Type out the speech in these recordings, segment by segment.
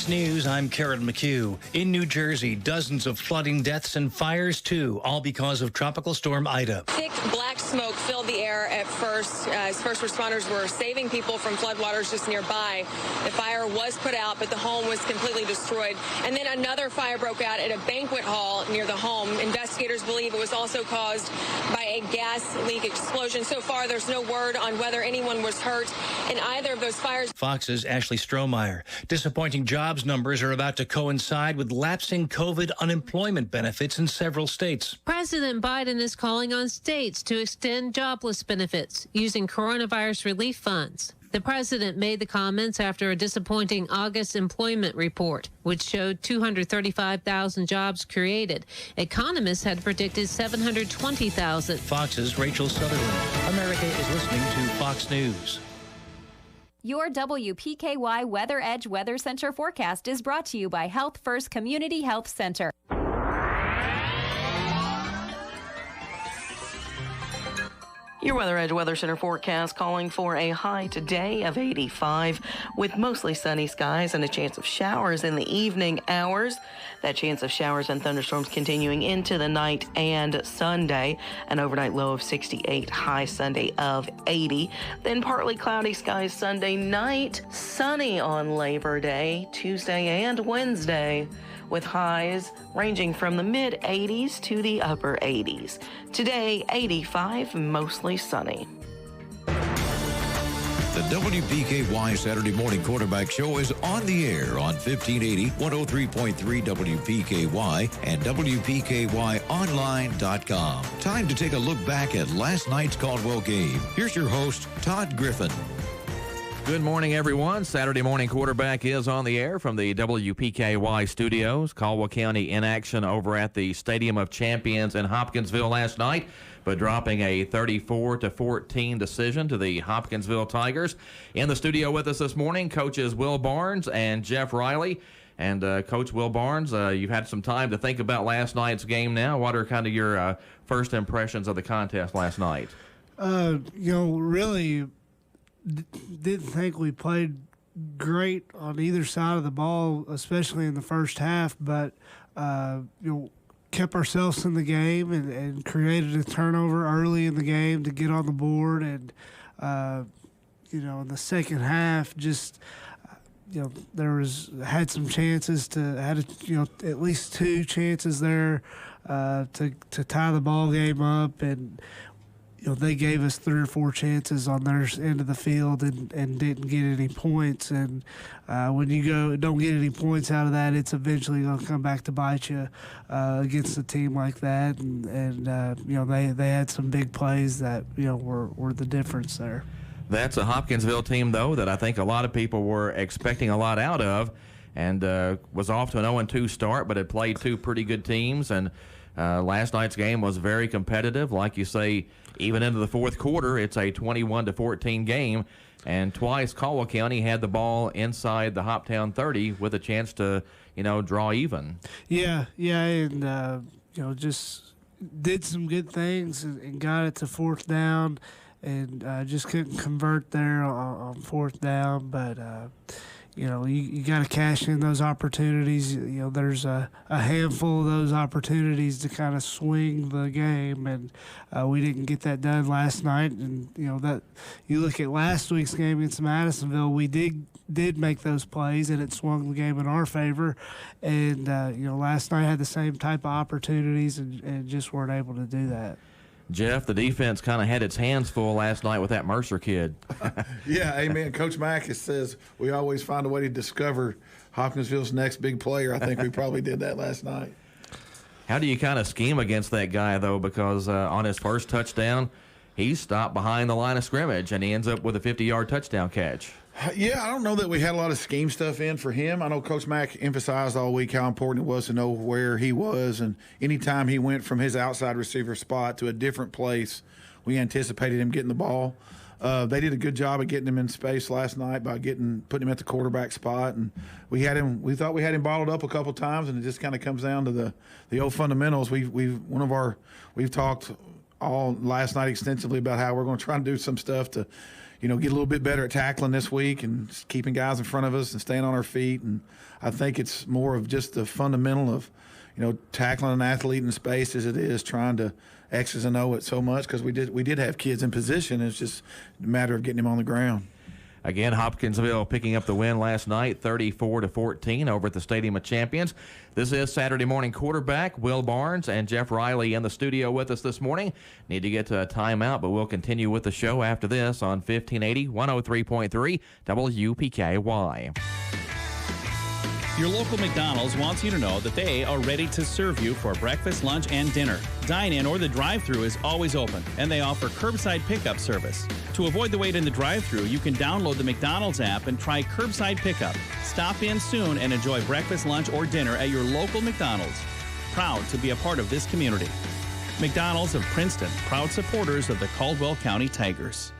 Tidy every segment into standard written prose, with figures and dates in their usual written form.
Fox News, I'm Karen McHugh. In New Jersey, dozens of flooding deaths and fires, too, all because of Tropical Storm Ida. Thick black smoke filled the air at first as first responders were saving people from floodwaters just nearby. The fire was put out, but the home was completely destroyed. And then another fire broke out at a banquet hall near the home. Investigators believe it was also caused by a gas leak explosion. So far, there's no word on whether anyone was hurt in either of those fires. Fox's Ashley Strohmeyer. Disappointing jobs numbers are about to coincide with lapsing COVID unemployment benefits in several states. President Biden is calling on states to extend jobless benefits using coronavirus relief funds. The president made the comments after a disappointing August employment report, which showed 235,000 jobs created. Economists had predicted 720,000. Fox's Rachel Sutherland. America is listening to Fox News. Your WPKY Weather Edge Weather Center forecast is brought to you by Health First Community Health Center. Your Weather Edge Weather Center forecast calling for a high today of 85 with mostly sunny skies and a chance of showers in the evening hours. That chance of showers and thunderstorms continuing into the night and Sunday. An overnight low of 68, high Sunday of 80. Then partly cloudy skies Sunday night, sunny on Labor Day, Tuesday and Wednesday, with highs ranging from the mid-80s to the upper 80s. Today, 85, mostly sunny. The WPKY Saturday Morning Quarterback Show is on the air on 1580, 103.3 WPKY, and WPKYOnline.com. Time to take a look back at last night's Caldwell game. Here's your host, Todd Griffin. Good morning, everyone. Saturday Morning Quarterback is on the air from the WPKY studios. Caldwell County in action over at the Stadium of Champions in Hopkinsville last night, but dropping a 34-14 decision to the Hopkinsville Tigers. In the studio with us this morning, coaches Will Barnes and Jeff Riley. And Coach Will Barnes, you've had some time to think about last night's game now. What are kind of your first impressions of the contest last night? Really didn't think we played great on either side of the ball, especially in the first half, but kept ourselves in the game and created a turnover early in the game to get on the board. And in the second half, just had some chances at least two chances there to tie the ball game up, and they gave us 3 or 4 chances on their end of the field and didn't get any points. And when you don't get any points out of that, it's eventually going to come back to bite you against a team like that. And they had some big plays that were the difference there. That's a Hopkinsville team, though, that I think a lot of people were expecting a lot out of, and was off to an 0-2 start, but had played 2 pretty good teams. And last night's game was very competitive. Like you say, even into the fourth quarter, it's a 21-14 game, and twice Caldwell County had the ball inside the Hoptown 30 with a chance to, draw even. Yeah, and just did some good things and got it to fourth down, and just couldn't convert there on fourth down, but. You got to cash in those opportunities. There's a handful of those opportunities to kind of swing the game, and we didn't get that done last night. And that you look at last week's game against Madisonville, we did make those plays, and it swung the game in our favor. And last night had the same type of opportunities, and just weren't able to do that. Jeff, the defense kind of had its hands full last night with that Mercer kid. Yeah, amen. Coach Mack says we always find a way to discover Hopkinsville's next big player. I think we probably did that last night. How do you kind of scheme against that guy, though? Because on his first touchdown, he stopped behind the line of scrimmage, and he ends up with a 50-yard touchdown catch. Yeah, I don't know that we had a lot of scheme stuff in for him. I know Coach Mack emphasized all week how important it was to know where he was, and anytime he went from his outside receiver spot to a different place, we anticipated him getting the ball. They did a good job of getting him in space last night by putting him at the quarterback spot, and we thought we had him bottled up a couple times, and it just kind of comes down to the old fundamentals. We've talked all last night extensively about how we're going to try and do some stuff to, get a little bit better at tackling this week and just keeping guys in front of us and staying on our feet. And I think it's more of just the fundamental of, tackling an athlete in space as it is trying to X's and O it so much, because we did have kids in position. It's just a matter of getting them on the ground. Again, Hopkinsville picking up the win last night, 34-14 over at the Stadium of Champions. This is Saturday Morning Quarterback. Will Barnes and Jeff Riley in the studio with us this morning. Need to get to a timeout, but we'll continue with the show after this on 1580, 103.3 WPKY. Your local McDonald's wants you to know that they are ready to serve you for breakfast, lunch, and dinner. Dine-in or the drive-thru is always open, and they offer curbside pickup service. To avoid the wait in the drive-thru, you can download the McDonald's app and try curbside pickup. Stop in soon and enjoy breakfast, lunch, or dinner at your local McDonald's. Proud to be a part of this community. McDonald's of Princeton, proud supporters of the Caldwell County Tigers.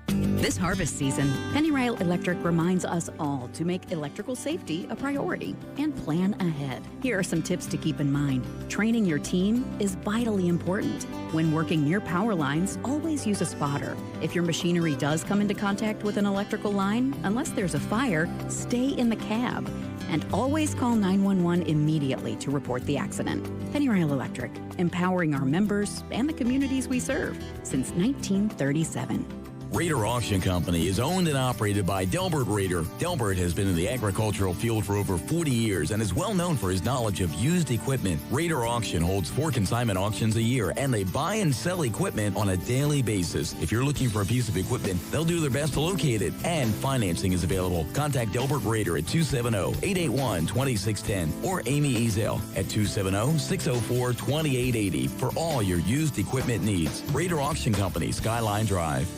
This harvest season, Pennyrail Electric reminds us all to make electrical safety a priority and plan ahead. Here are some tips to keep in mind. Training your team is vitally important. When working near power lines, always use a spotter. If your machinery does come into contact with an electrical line, unless there's a fire, stay in the cab. And always call 911 immediately to report the accident. Pennyrail Electric, empowering our members and the communities we serve since 1937. Raider Auction Company is owned and operated by Delbert Raider. Delbert has been in the agricultural field for over 40 years and is well known for his knowledge of used equipment. Raider Auction holds 4 consignment auctions a year, and they buy and sell equipment on a daily basis. If you're looking for a piece of equipment, they'll do their best to locate it, and financing is available. Contact Delbert Raider at 270-881-2610 or Amy Ezel at 270-604-2880 for all your used equipment needs. Raider Auction Company, Skyline Drive.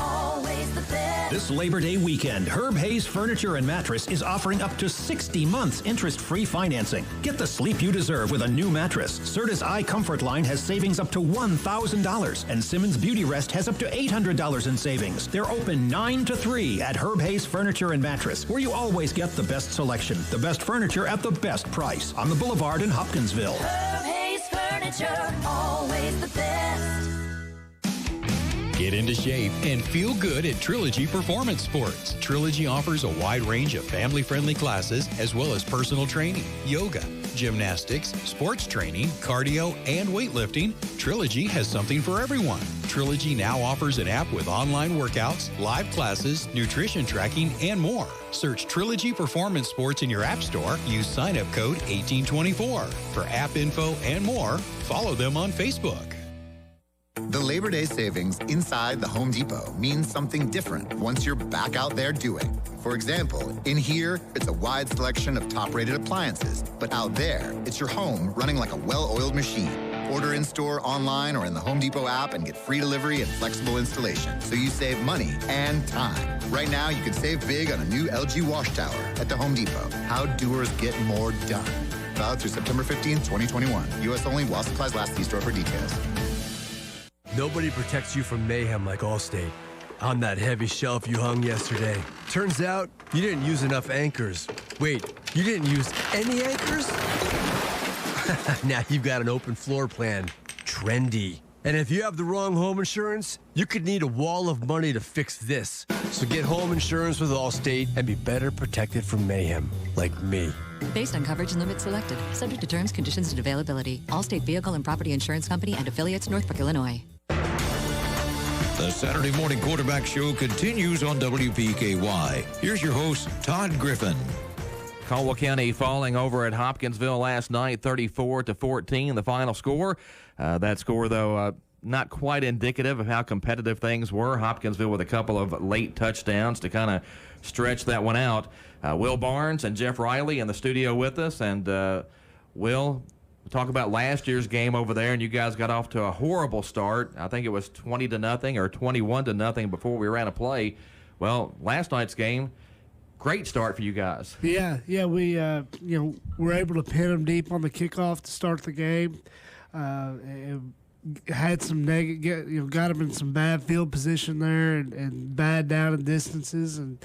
Always the best. This Labor Day weekend, Herb Hayes Furniture and Mattress is offering up to 60 months interest-free financing. Get the sleep you deserve with a new mattress. Serta's iComfort line has savings up to $1,000, and Simmons Beauty Rest has up to $800 in savings. They're open 9 to 3 at Herb Hayes Furniture and Mattress, where you always get the best selection, the best furniture at the best price on the Boulevard in Hopkinsville. Herb Hayes Furniture, always the best. Get into shape and feel good at Trilogy Performance Sports. Trilogy offers a wide range of family-friendly classes as well as personal training, yoga, gymnastics, sports training, cardio, and weightlifting. Trilogy has something for everyone. Trilogy now offers an app with online workouts, live classes, nutrition tracking, and more. Search Trilogy Performance Sports in your app store. Use sign-up code 1824. For app info and more, follow them on Facebook. The Labor Day savings inside the Home Depot means something different once you're back out there doing. For example, in here, it's a wide selection of top-rated appliances, but out there, it's your home running like a well-oiled machine. Order in-store, online, or in the Home Depot app and get free delivery and flexible installation, so you save money and time. Right now, you can save big on a new LG wash tower at the Home Depot. How doers get more done. Valid through September 15th, 2021. U.S. only while supplies last. See store for details. Nobody protects you from mayhem like Allstate. On that heavy shelf you hung yesterday, turns out you didn't use enough anchors. Wait, you didn't use any anchors? Now you've got an open floor plan. Trendy. And if you have the wrong home insurance, you could need a wall of money to fix this. So get home insurance with Allstate and be better protected from mayhem, like me. Based on coverage and limits selected. Subject to terms, conditions, and availability. Allstate Vehicle and Property Insurance Company and affiliates, Northbrook, Illinois. The Saturday Morning Quarterback Show continues on WPKY. Here's your host, Todd Griffin. Caldwell County falling over at Hopkinsville last night, 34-14, the final score. That score, though, not quite indicative of how competitive things were. Hopkinsville with a couple of late touchdowns to kind of stretch that one out. Will Barnes and Jeff Riley in the studio with us. And, Will, we'll talk about last year's game over there, and you guys got off to a horrible start. I think it was 20-0 or 21-0 before we ran a play. Well, last night's game, great start for you guys. Yeah, we were able to pin them deep on the kickoff to start the game. Had some got them in some bad field position there and bad down and distances, and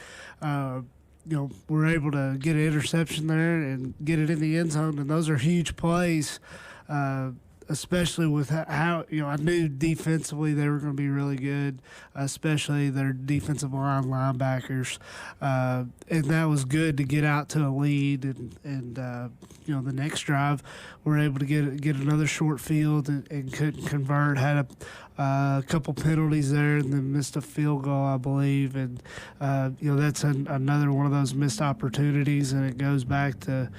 we're able to get an interception there and get it in the end zone, and those are huge plays, especially with how I knew defensively they were going to be really good, especially their defensive line linebackers, and that was good to get out to a lead. And the next drive, we were able to get another short field and couldn't convert. Had a couple penalties there, and then missed a field goal, I believe. And that's another one of those missed opportunities, and it goes back to,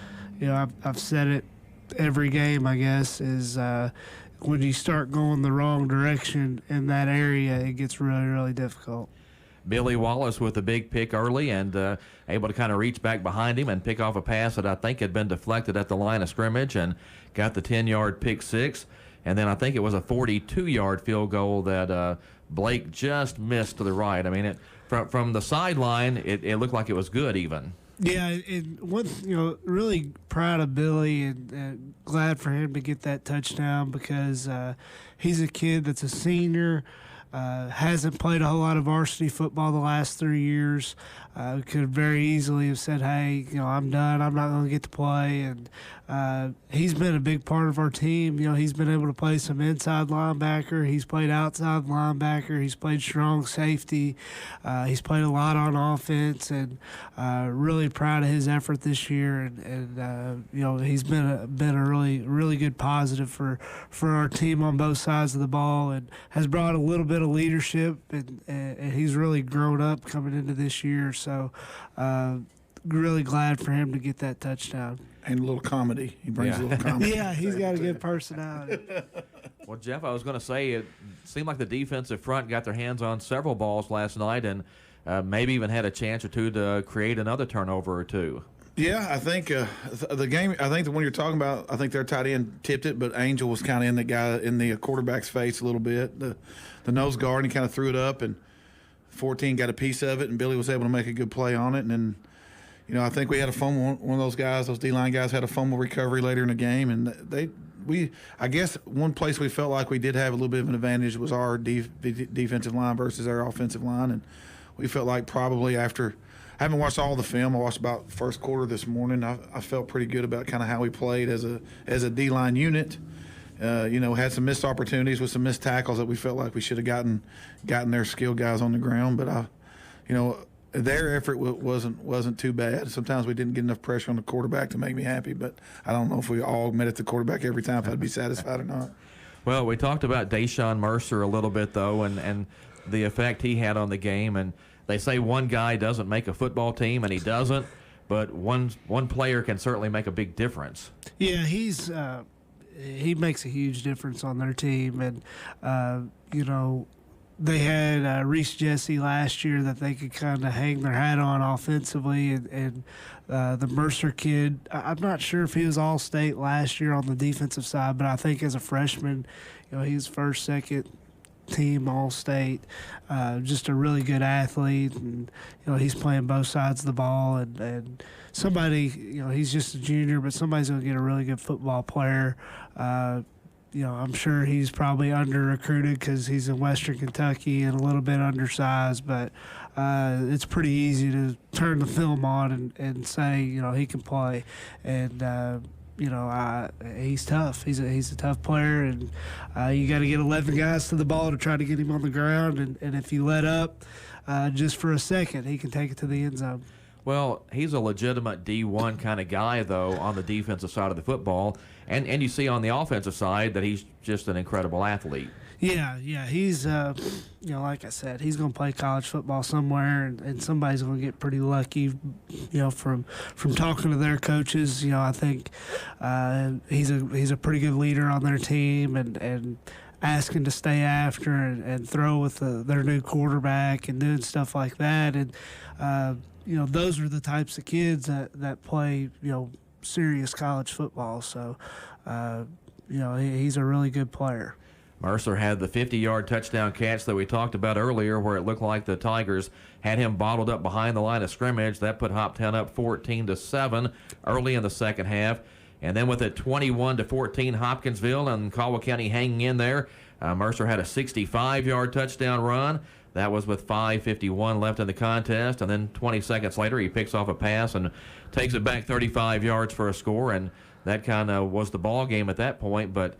I've said it every game, I guess, is when you start going the wrong direction in that area, it gets really, really difficult. Billy Wallace with a big pick early and able to kind of reach back behind him and pick off a pass that I think had been deflected at the line of scrimmage and got the 10-yard pick six. And then I think it was a 42-yard field goal that Blake just missed to the right. I mean, from the sideline, it looked like it was good even. Yeah, and really proud of Billy and glad for him to get that touchdown because he's a kid that's a senior, hasn't played a whole lot of varsity football the last 3 years. Could very easily have said, hey, I'm done. I'm not going to get to play. And he's been a big part of our team. He's been able to play some inside linebacker. He's played outside linebacker. He's played strong safety. He's played a lot on offense, and really proud of his effort this year. And he's been a really, really good positive for our team on both sides of the ball, and has brought a little bit of leadership, and he's really grown up coming into this year. So really glad for him to get that touchdown. And a little comedy. He brings a little comedy. Yeah, he's got a good personality. Well, Jeff, I was going to say it seemed like the defensive front got their hands on several balls last night and maybe even had a chance or two to create another turnover or two. Yeah, I think the game, I think the one you're talking about, I think their tight end tipped it, but Angel was kind of in the quarterback's face a little bit. The nose guard, and he kind of threw it up, and 14 got a piece of it, and Billy was able to make a good play on it. And then, I think we had a fumble. One of those guys, those D-line guys, had a fumble recovery later in the game, and I guess one place we felt like we did have a little bit of an advantage was our defensive line versus our offensive line, and we felt like probably after – I haven't watched all the film. I watched about the first quarter this morning. I felt pretty good about kind of how we played as a D-line unit. Had some missed opportunities with some missed tackles that we felt like we should have gotten their skilled guys on the ground. But their effort wasn't too bad. Sometimes we didn't get enough pressure on the quarterback to make me happy. But I don't know if we all met at the quarterback every time if I'd be satisfied or not. Well, we talked about Deshawn Mercer a little bit though, and the effect he had on the game. And they say one guy doesn't make a football team, and he doesn't. But one player can certainly make a big difference. Yeah, he makes a huge difference on their team, and they had Reese Jesse last year that they could kind of hang their hat on offensively, and the Mercer kid, I'm not sure if he was All-State last year on the defensive side, but I think as a freshman, he was first, second team All-State, just a really good athlete, and he's playing both sides of the ball, and somebody, he's just a junior, but somebody's going to get a really good football player. I'm sure he's probably under-recruited because he's in Western Kentucky and a little bit undersized, but it's pretty easy to turn the film on and say, he can play. And, he's tough. He's a tough player, and you got to get 11 guys to the ball to try to get him on the ground. And if you let up just for a second, he can take it to the end zone. Well, he's a legitimate D1 kind of guy, though, on the defensive side of the football. And you see on the offensive side that he's just an incredible athlete. Yeah, he's, like I said, he's going to play college football somewhere, and somebody's going to get pretty lucky, from talking to their coaches. I think he's a pretty good leader on their team, and asking to stay after and throw with their new quarterback and doing stuff like that. And, those are the types of kids that play, serious college football. So, he's a really good player. Mercer had the 50-yard touchdown catch that we talked about earlier where it looked like the Tigers had him bottled up behind the line of scrimmage. That put Hop 10 up 14-7 early in the second half. And then with it 21-14, Hopkinsville and Caldwell County hanging in there. Mercer had a 65-yard touchdown run. That was with 5:51 left in the contest. And then 20 seconds later, he picks off a pass and takes it back 35 yards for a score. And that kind of was the ball game at that point. But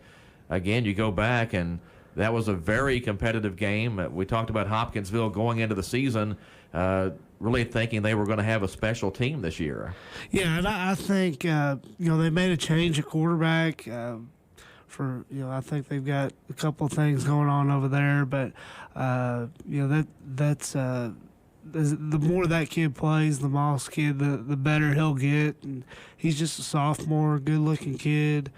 again, you go back and that was a very competitive game. We talked about Hopkinsville going into the season, really thinking they were going to have a special team this year. Yeah, and I think they made a change at quarterback. I think they've got a couple of things going on over there, but that's the more that kid plays, the Moss kid, the better he'll get. And he's just a sophomore, good-looking kid.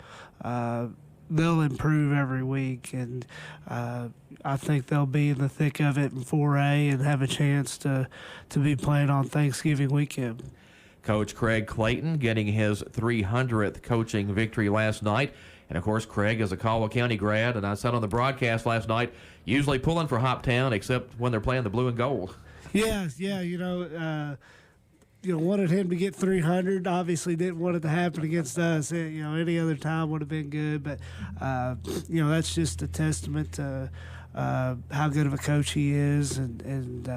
They'll improve every week, and I think they'll be in the thick of it in 4A and have a chance to be playing on Thanksgiving weekend. Coach Craig Clayton getting his 300th coaching victory last night. And, of course, Craig is a Caldwell County grad, and I said on the broadcast last night, usually pulling for Hoptown except when they're playing the blue and gold. Yeah, wanted him to get 300. Obviously, didn't want it to happen against us. Any other time would have been good, but that's just a testament to how good of a coach he is, and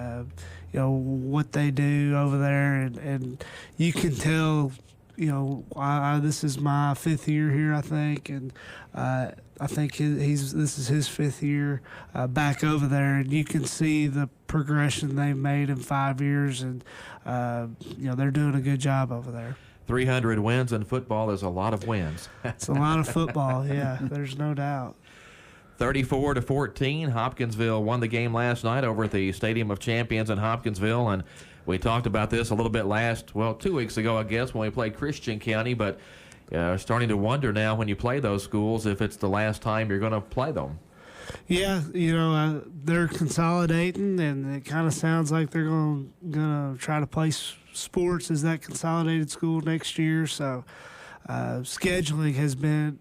what they do over there, and you can tell. This is my 5th year here, I think, and I think this is his 5th year back over there, and you can see the progression they've made in 5 years, and they're doing a good job over there. 300 wins in football is a lot of wins. It's a lot of football, yeah. There's no doubt. 34-14, Hopkinsville won the game last night over at the Stadium of Champions in Hopkinsville, and we talked about this a little bit 2 weeks ago, I guess, when we played Christian County, but starting to wonder now when you play those schools if it's the last time you're going to play them. Yeah, they're consolidating, and it kind of sounds like they're going to try to play sports as that consolidated school next year. So scheduling has been,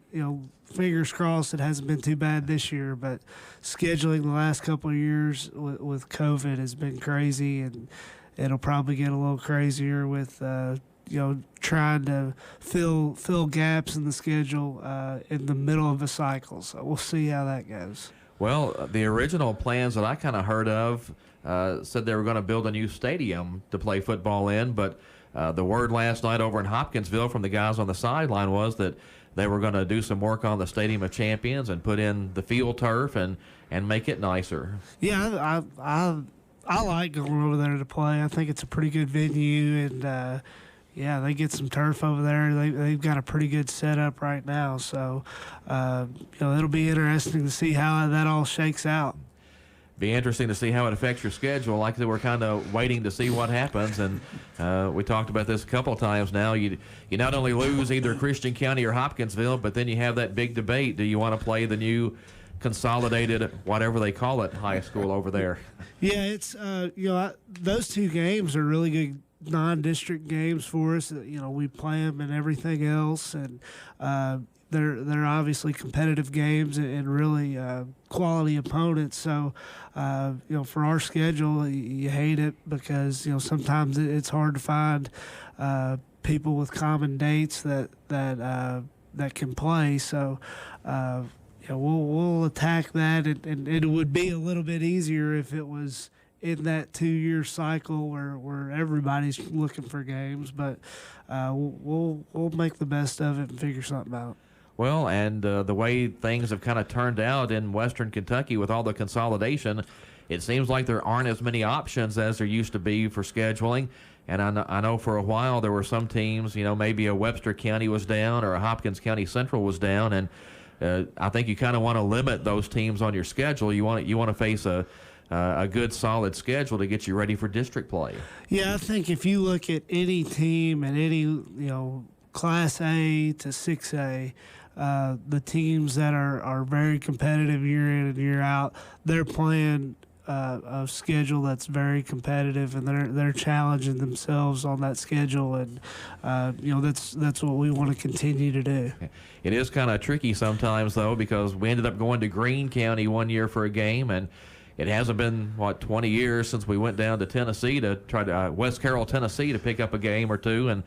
fingers crossed it hasn't been too bad this year, but scheduling the last couple of years with COVID has been crazy, and it'll probably get a little crazier with trying to fill gaps in the schedule in the middle of a cycle. So we'll see how that goes. Well, the original plans that I kind of heard of said they were going to build a new stadium to play football in, but the word last night over in Hopkinsville from the guys on the sideline was that they were going to do some work on the Stadium of Champions and put in the field turf and make it nicer. Yeah, I like going over there to play. I think it's a pretty good venue, and they get some turf over there. They've got a pretty good setup right now, so it'll be interesting to see how that all shakes out. Be interesting to see how it affects your schedule. Like we're kind of waiting to see what happens, and we talked about this a couple of times now. You not only lose either Christian County or Hopkinsville, but then you have that big debate: do you want to play the new consolidated, whatever they call it, high school over there? Yeah, it's those two games are really good non-district games for us. We play them and everything else, and they're obviously competitive games and really quality opponents. So for our schedule, you hate it because sometimes it's hard to find people with common dates that can play. So we'll attack that, and it would be a little bit easier if it was in that 2-year cycle where everybody's looking for games, but we'll make the best of it and figure something out. Well, and the way things have kind of turned out in Western Kentucky with all the consolidation, it seems like there aren't as many options as there used to be for scheduling. And I know for a while there were some teams, maybe a Webster County was down or a Hopkins County Central was down, and I think you kind of want to limit those teams on your schedule. You want to face a good solid schedule to get you ready for district play. Yeah, I think if you look at any team and any Class A to 6A, the teams that are very competitive year in and year out, they're playing a schedule that's very competitive, and they're challenging themselves on that schedule, and that's what we want to continue to do. It is kind of tricky sometimes though, because we ended up going to Greene County one year for a game, and it hasn't been 20 years since we went down to Tennessee to try to West Carroll, Tennessee, to pick up a game or two, and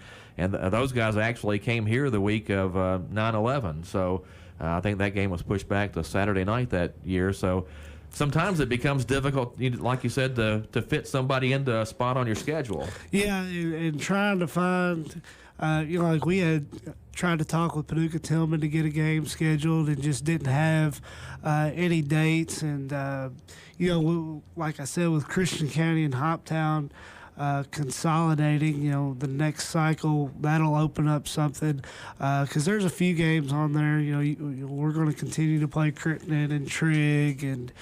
those guys actually came here the week of 9/11. So I think that game was pushed back to Saturday night that year. So sometimes it becomes difficult, like you said, to fit somebody into a spot on your schedule. Yeah, and trying to find like we had tried to talk with Paducah Tillman to get a game scheduled and just didn't have any dates. And, like I said, with Christian County and Hoptown consolidating, the next cycle, that'll open up something. Because there's a few games on there, we're going to continue to play Crittenden and Trigg, and,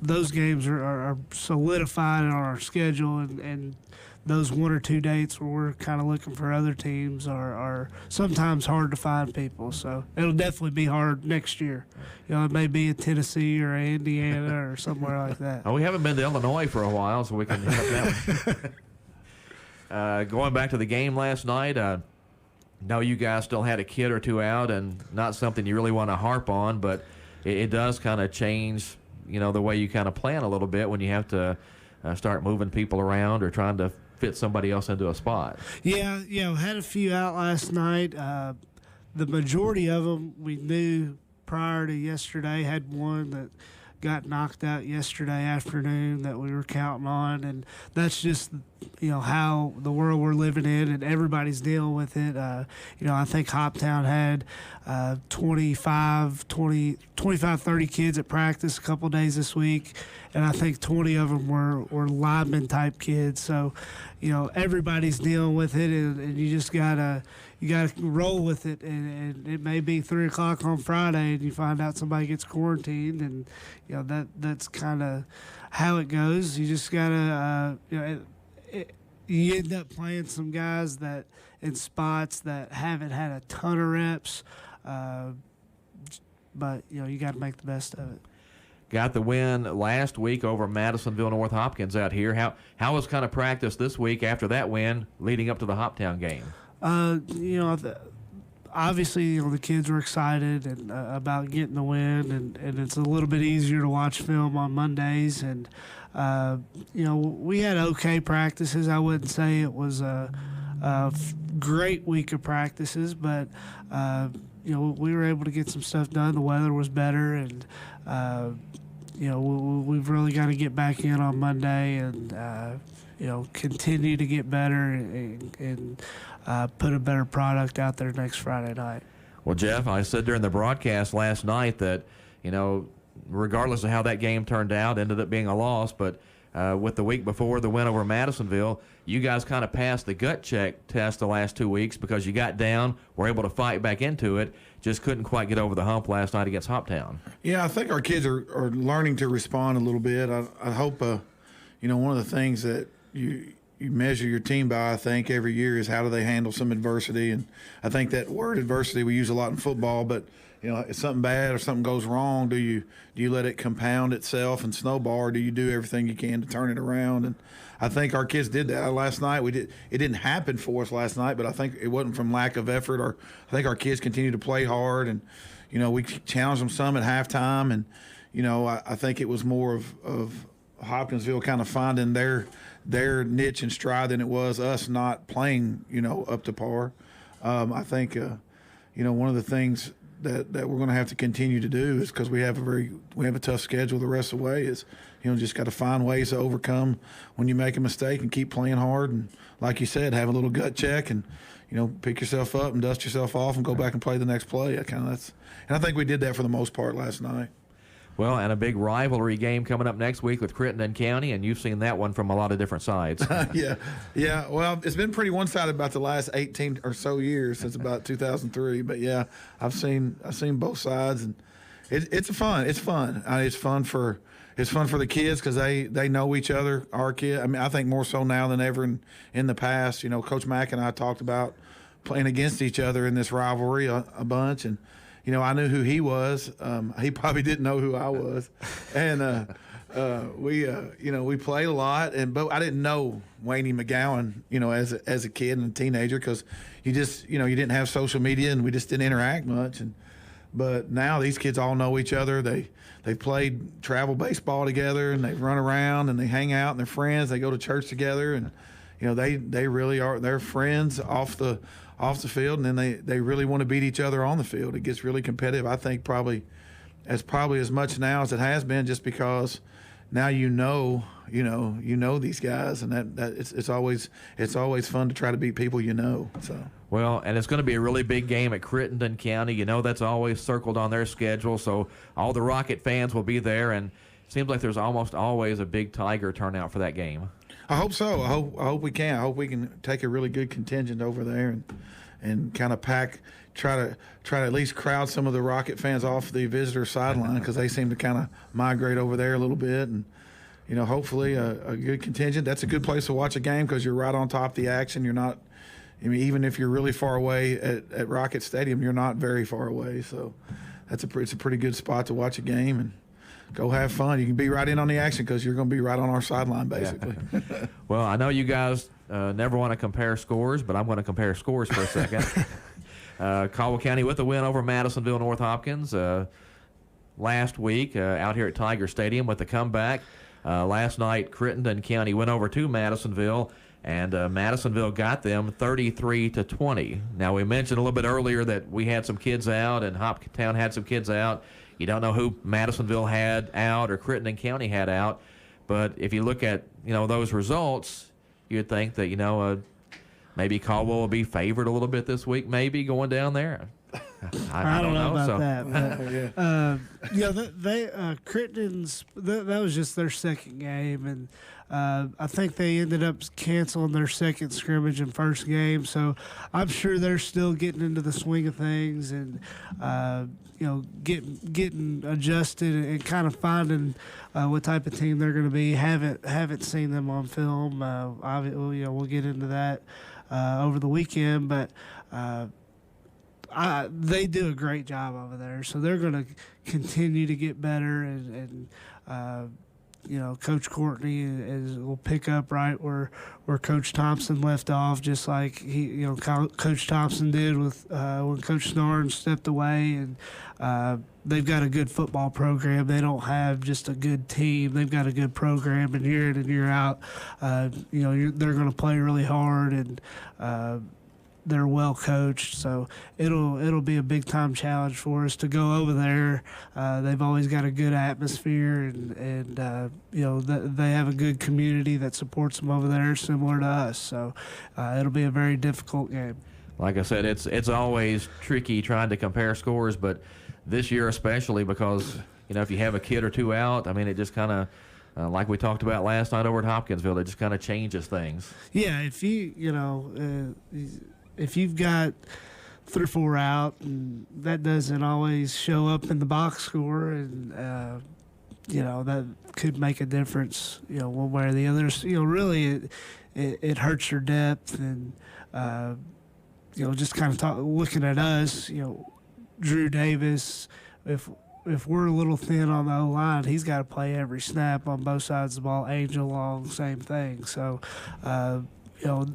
those games are solidified on our schedule, and those 1 or 2 dates where we're kind of looking for other teams are sometimes hard to find people. So it'll definitely be hard next year. It may be a Tennessee or a Indiana or somewhere like that. Oh, we haven't been to Illinois for a while, so we can hit that one. Going back to the game last night, know you guys still had a kid or two out, and not something you really want to harp on, but it does kind of change, the way you kind of plan a little bit when you have to start moving people around or trying to fit somebody else into a spot. Yeah, had a few out last night. The majority of them we knew prior to yesterday. Had one that got knocked out yesterday afternoon that we were counting on, and that's just how the world we're living in, and everybody's dealing with it. I think Hoptown had 25, 30 kids at practice a couple days this week, and I think 20 of them were lineman type kids. So everybody's dealing with it, and you just gotta roll with it. And it may be 3 o'clock on Friday, and you find out somebody gets quarantined, and that's kind of how it goes. You just gotta you end up playing some guys that in spots that haven't had a ton of reps, but you got to make the best of it. Got the win last week over Madisonville North Hopkins out here. How was kind of practice this week after that win leading up to the Hoptown game? Obviously, the kids were excited and about getting the win, and it's a little bit easier to watch film on Mondays. And we had okay practices. I wouldn't say it was a great week of practices, but we were able to get some stuff done. The weather was better, and we've really got to get back in on Monday and continue to get better and put a better product out there next Friday night. Well, Jeff, I said during the broadcast last night that, regardless of how that game turned out, ended up being a loss, but with the week before the win over Madisonville, you guys kind of passed the gut check test the last 2 weeks because you got down, were able to fight back into it, just couldn't quite get over the hump last night against Hoptown. Yeah, I think our kids are learning to respond a little bit. I hope, one of the things that you measure your team by, I think, every year is how do they handle some adversity. And I think that word adversity we use a lot in football, but if something bad or something goes wrong, do you let it compound itself and snowball, or do you do everything you can to turn it around? And I think our kids did that last night. It didn't happen for us last night, but I think it wasn't from lack of effort, or I think our kids continued to play hard, and we challenged them some at halftime, and I think it was more of Hopkinsville kind of finding their niche and stride than it was us not playing up to par. I think one of the things that we're going to have to continue to do is, because we have a tough schedule the rest of the way, is just got to find ways to overcome when you make a mistake and keep playing hard, and like you said, have a little gut check and pick yourself up and dust yourself off and go back and play the next play. And I think we did that for the most part last night. Well, and a big rivalry game coming up next week with Crittenden County, and you've seen that one from a lot of different sides. Yeah. Well, it's been pretty one-sided about the last 18 or so years, since about 2003. But yeah, I've seen both sides, and it's fun. It's fun. It's fun for the kids because they know each other. Our kid, I think more so now than ever in the past. Coach Mack and I talked about playing against each other in this rivalry a bunch, and I knew who he was. He probably didn't know who I was, and we played a lot. But I didn't know Wayne McGowan, as a kid and a teenager, because you didn't have social media, and we just didn't interact much. But now these kids all know each other. They played travel baseball together, and they run around, and they hang out, and they're friends. They go to church together, and they really are. They're friends off the field, and then they really want to beat each other on the field. It gets really competitive. I think probably as much now as it has been, just because now you know these guys, and that it's always fun to try to beat people you know. So. Well, and it's going to be a really big game at Crittenden County. You know that's always circled on their schedule, so all the Rocket fans will be there, and it seems like there's almost always a big Tiger turnout for that game. I hope so. I hope we can. I hope we can take a really good contingent over there and kind of try to at least crowd some of the Rocket fans off the visitor sideline, because they seem to kind of migrate over there a little bit, and hopefully a good contingent. That's a good place to watch a game because you're right on top of the action. You're not. I mean, even if you're really far away at Rocket Stadium, you're not very far away. So it's a pretty good spot to watch a game and go have fun. You can be right in on the action because you're going to be right on our sideline, basically. Yeah. Well, I know you guys never want to compare scores, but I'm going to compare scores for a second. Caldwell County with a win over Madisonville North Hopkins last week out here at Tiger Stadium with a comeback. Last night, Crittenden County went over to Madisonville, and Madisonville got them 33-20. Now, we mentioned a little bit earlier that we had some kids out and Hoptown had some kids out. You don't know who Madisonville had out or Crittenden County had out, but if you look at those results, you'd think that maybe Caldwell will be favored a little bit this week, maybe going down there. I don't know about that. But, Crittenden's that was just their second game, and I think they ended up canceling their second scrimmage and first game. So I'm sure they're still getting into the swing of things and getting adjusted and kind of finding what type of team they're going to be. Haven't seen them on film. We'll get into that over the weekend, but. They do a great job over there, so they're going to continue to get better, and Coach Courtney will pick up right where Coach Thompson left off, just like Coach Thompson did with when Coach Snoren stepped away, and they've got a good football program. They don't have just a good team; they've got a good program, and year in and year out, they're going to play really hard and. They're well coached, so it'll be a big time challenge for us to go over there. They've always got a good atmosphere, and they have a good community that supports them over there, similar to us. So it'll be a very difficult game. Like I said, it's always tricky trying to compare scores, but this year especially because if you have a kid or two out, I mean it just kind of. Like we talked about last night over at Hopkinsville, it just kind of changes things. Yeah, if you've got 3 or 4 out, and that doesn't always show up in the box score, and that could make a difference, one way or the other. Really, it hurts your depth, and just kind of looking at us, Drew Davis, if we're a little thin on the O-line, he's got to play every snap on both sides of the ball. Angel Long, same thing. So.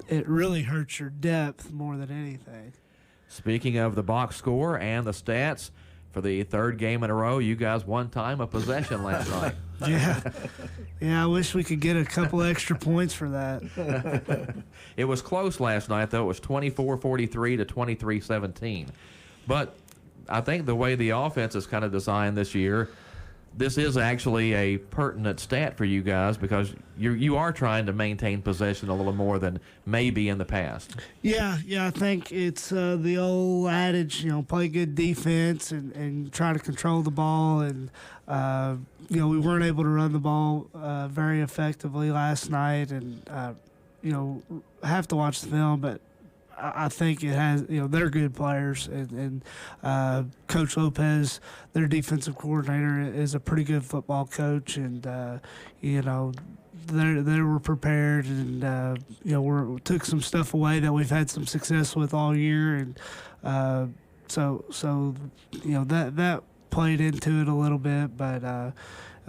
It really hurts your depth more than anything. Speaking of the box score and the stats, for the third game in a row, you guys one time a possession last night. Yeah, I wish we could get a couple extra points for that. It was close last night, though. It was 24-43 to 23-17. But I think the way the offense is kind of designed this year, this is actually a pertinent stat for you guys because you are trying to maintain possession a little more than maybe in the past. Yeah, I think it's the old adage, play good defense and try to control the ball. And, we weren't able to run the ball very effectively last night. And, I have to watch the film, but I think it has, they're good players, and Coach Lopez, their defensive coordinator, is a pretty good football coach, and they were prepared, and we took some stuff away that we've had some success with all year, and so that played into it a little bit, but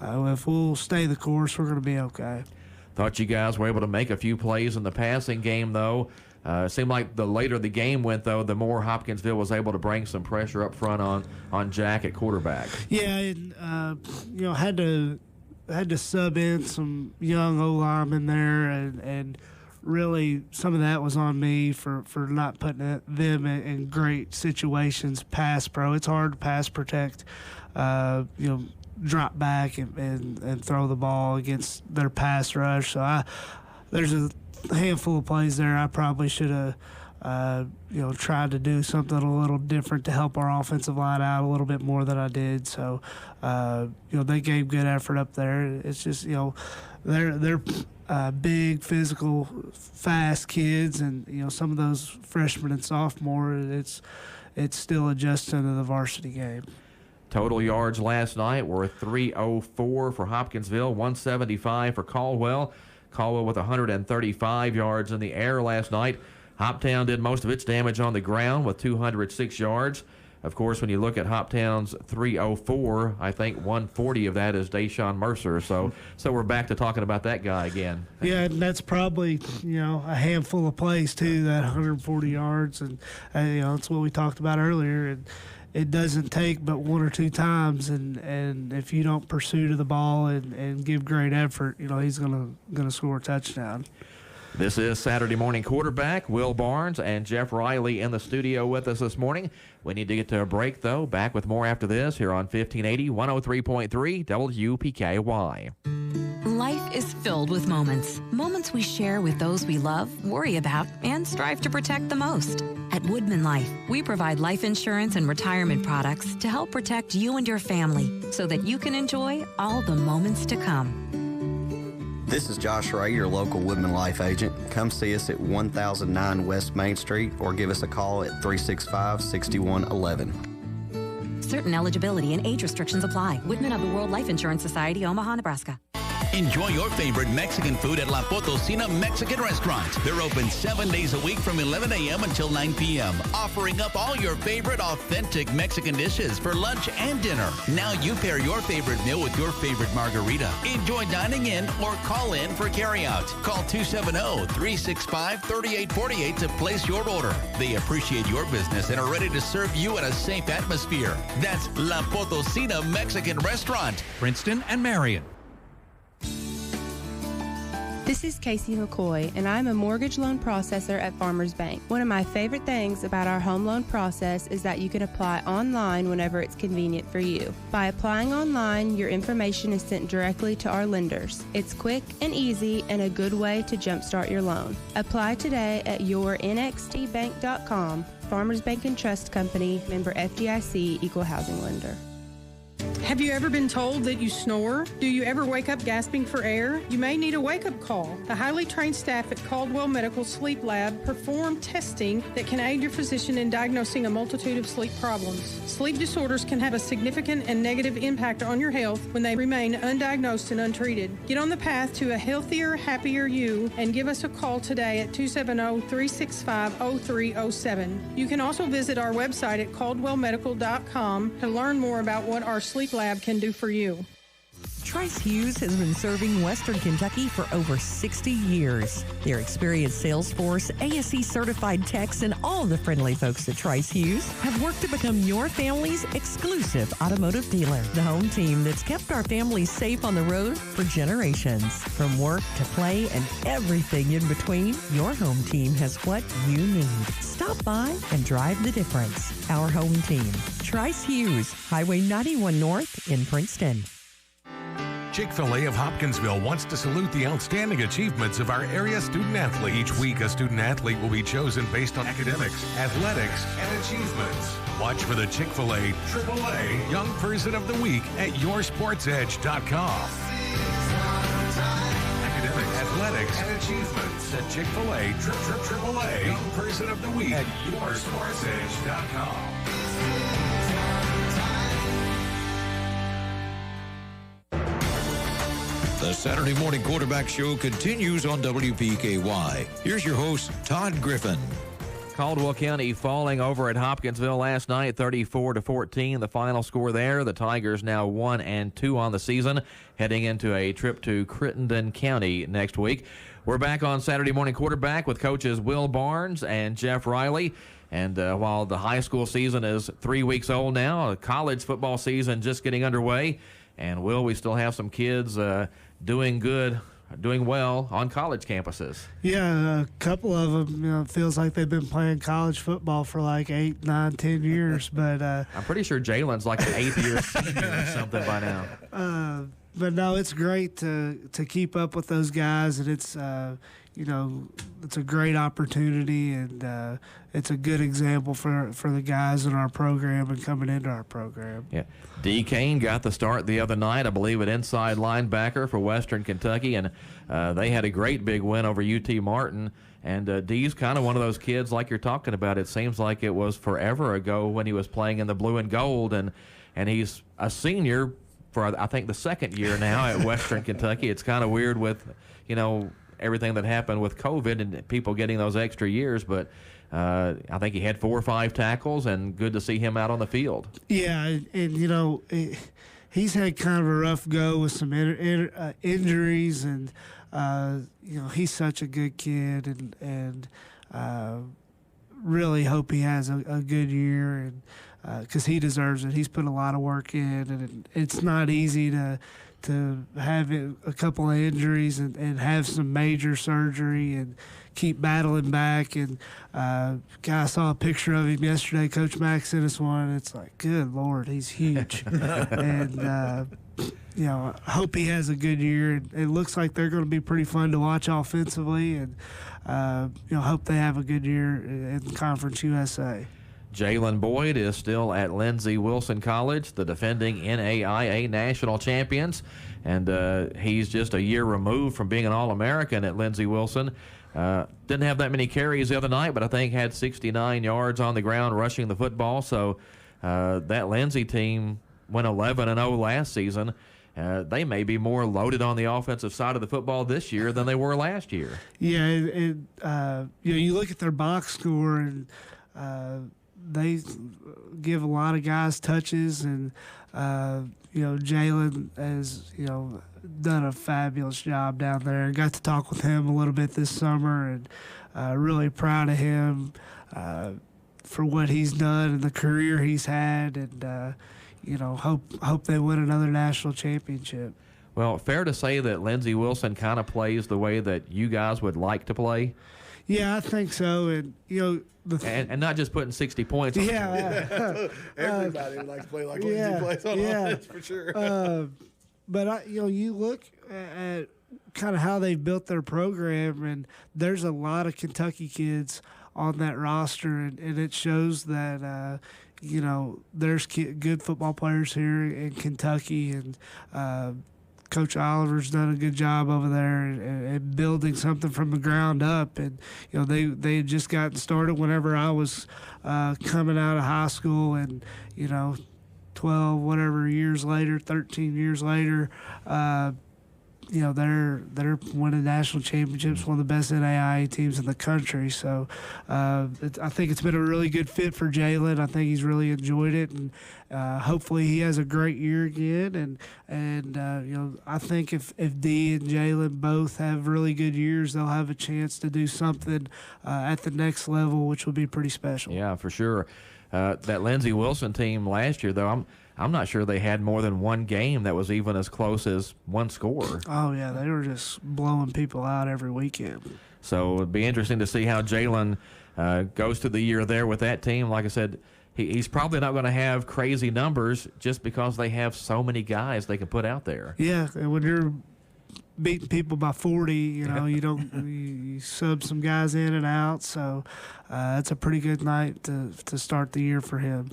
if we'll stay the course, we're going to be okay. Thought you guys were able to make a few plays in the passing game, though. It seemed like the later the game went, though, the more Hopkinsville was able to bring some pressure up front on Jack at quarterback. Yeah, and had to sub in some young O-linemen there, and really some of that was on me for not putting them in great situations pass pro. It's hard to pass protect, drop back and throw the ball against their pass rush. So there's a handful of plays there I probably should have tried to do something a little different to help our offensive line out a little bit more than I did. So, they gave good effort up there. It's just, they're big, physical, fast kids, and, some of those freshmen and sophomores, it's still adjusting to the varsity game. Total yards last night were 304 for Hopkinsville, 175 for Caldwell. Caldwell with 135 yards in the air last night. Hoptown did most of its damage on the ground with 206 yards. Of course, when you look at Hoptown's 304, I think 140 of that is Deshawn Mercer. So we're back to talking about that guy again. Yeah, and that's probably, a handful of plays, too, that 140 yards. And, it's what we talked about earlier. And it doesn't take but one or two times. And if you don't pursue to the ball and give great effort, he's going to score a touchdown. This is Saturday Morning Quarterback. Will Barnes and Jeff Riley in the studio with us this morning. We need to get to a break, though. Back with more after this here on 1580, 103.3 WPKY. Life is filled with moments. Moments we share with those we love, worry about, and strive to protect the most. At Woodman Life, we provide life insurance and retirement products to help protect you and your family so that you can enjoy all the moments to come. This is Josh Ray, your local Woodman Life agent. Come see us at 1009 West Main Street or give us a call at 365-6111. Certain eligibility and age restrictions apply. Woodman of the World Life Insurance Society, Omaha, Nebraska. Enjoy your favorite Mexican food at La Potosina Mexican Restaurant. They're open 7 days a week from 11 a.m. until 9 p.m., offering up all your favorite authentic Mexican dishes for lunch and dinner. Now you pair your favorite meal with your favorite margarita. Enjoy dining in or call in for carryout. Call 270-365-3848 to place your order. They appreciate your business and are ready to serve you in a safe atmosphere. That's La Potosina Mexican Restaurant, Princeton and Marion. This is Casey McCoy, and I'm a mortgage loan processor at Farmers Bank. One of my favorite things about our home loan process is that you can apply online whenever it's convenient for you. By applying online, your information is sent directly to our lenders. It's quick and easy and a good way to jumpstart your loan. Apply today at yournxtbank.com. Farmers Bank and Trust Company, member FDIC, equal housing lender. Have you ever been told that you snore? Do you ever wake up gasping for air? You may need a wake-up call. The highly trained staff at Caldwell Medical Sleep Lab perform testing that can aid your physician in diagnosing a multitude of sleep problems. Sleep disorders can have a significant and negative impact on your health when they remain undiagnosed and untreated. Get on the path to a healthier, happier you and give us a call today at 270-365-0307. You can also visit our website at caldwellmedical.com to learn more about what our Sleep Lab can do for you. Trice Hughes has been serving Western Kentucky for over 60 years. Their experienced sales force, ASE certified techs, and all the friendly folks at Trice Hughes have worked to become your family's exclusive automotive dealer. The home team that's kept our families safe on the road for generations. From work to play and everything in between, your home team has what you need. Stop by and drive the difference. Our home team, Trice Hughes, Highway 91 North in Princeton. Chick-fil-A of Hopkinsville wants to salute the outstanding achievements of our area student-athlete. Each week, a student-athlete will be chosen based on academics, athletics, and achievements. Watch for the Chick-fil-A AAA Young Person of the Week at yoursportsedge.com. Academics, athletics, and achievements. The Chick-fil-A AAA Young Person of the Week at yoursportsedge.com. The Saturday Morning Quarterback Show continues on WPKY. Here's your host, Todd Griffin. Caldwell County falling over at Hopkinsville last night, 34-14. The final score there. The Tigers now 1-2 on the season, heading into a trip to Crittenden County next week. We're back on Saturday Morning Quarterback with coaches Will Barnes and Jeff Riley. And while the high school season is 3 weeks old now, college football season just getting underway. And, Will, we still have some kids doing good doing well on college campuses. Yeah, a couple of them, it feels like they've been playing college football for like 8, 9, 10 years. But I'm pretty sure Jalen's like an 8th year senior or something by now. But no, it's great to keep up with those guys, and it's it's a great opportunity, and it's a good example for the guys in our program and coming into our program. Yeah, D. Kane got the start the other night, I believe, at inside linebacker for Western Kentucky, and they had a great big win over UT Martin. And D's kind of one of those kids like you're talking about. It seems like it was forever ago when he was playing in the blue and gold, and he's a senior for, I think, the second year now at Western Kentucky. It's kind of weird with, everything that happened with COVID and people getting those extra years, but I think he had 4 or 5 tackles, and good to see him out on the field. Yeah, and he's had kind of a rough go with some injuries, and he's such a good kid, and really hope he has a good year, and because he deserves it. He's put a lot of work in, and it's not easy to have a couple of injuries and have some major surgery and keep battling back. And I saw a picture of him yesterday. Coach Mack sent us one. It's like, good Lord, he's huge. And I hope he has a good year. It looks like they're going to be pretty fun to watch offensively, and hope they have a good year in Conference USA. Jalen Boyd is still at Lindsey Wilson College, the defending NAIA national champions, and he's just a year removed from being an All-American at Lindsey Wilson. Didn't have that many carries the other night, but I think had 69 yards on the ground rushing the football. So that Lindsey team went 11-0 last season. They may be more loaded on the offensive side of the football this year than they were last year. Yeah, you look at their box score, and they give a lot of guys touches, and Jalen has done a fabulous job down there. Got to talk with him a little bit this summer, and really proud of him for what he's done and the career he's had, and hope they win another national championship. Well, fair to say that Lindsey Wilson kind of plays the way that you guys would like to play? Yeah, I think so, and and not just putting 60 points on. Yeah, everybody would like to play like Lindsey plays on offense for sure. But you look at kind of how they've built their program, and there's a lot of Kentucky kids on that roster, and it shows that there's good football players here in Kentucky, and Coach Oliver's done a good job over there and building something from the ground up. And they had just gotten started whenever I was coming out of high school, and 12 whatever years later, 13 years later, they're winning national championships, one of the best NAIA teams in the country. So I think it's been a really good fit for Jalen. I think he's really enjoyed it, and hopefully he has a great year again. And I think if Dee and Jalen both have really good years, they'll have a chance to do something at the next level, which will be pretty special. Yeah, for sure. That Lindsey Wilson team last year, though, I'm not sure they had more than one game that was even as close as one score. Oh, yeah, they were just blowing people out every weekend. So it'd be interesting to see how Jalen goes through the year there with that team. Like I said, he's probably not going to have crazy numbers just because they have so many guys they can put out there. Yeah, and when you're beating people by 40, you sub some guys in and out. So it's a pretty good night to start the year for him.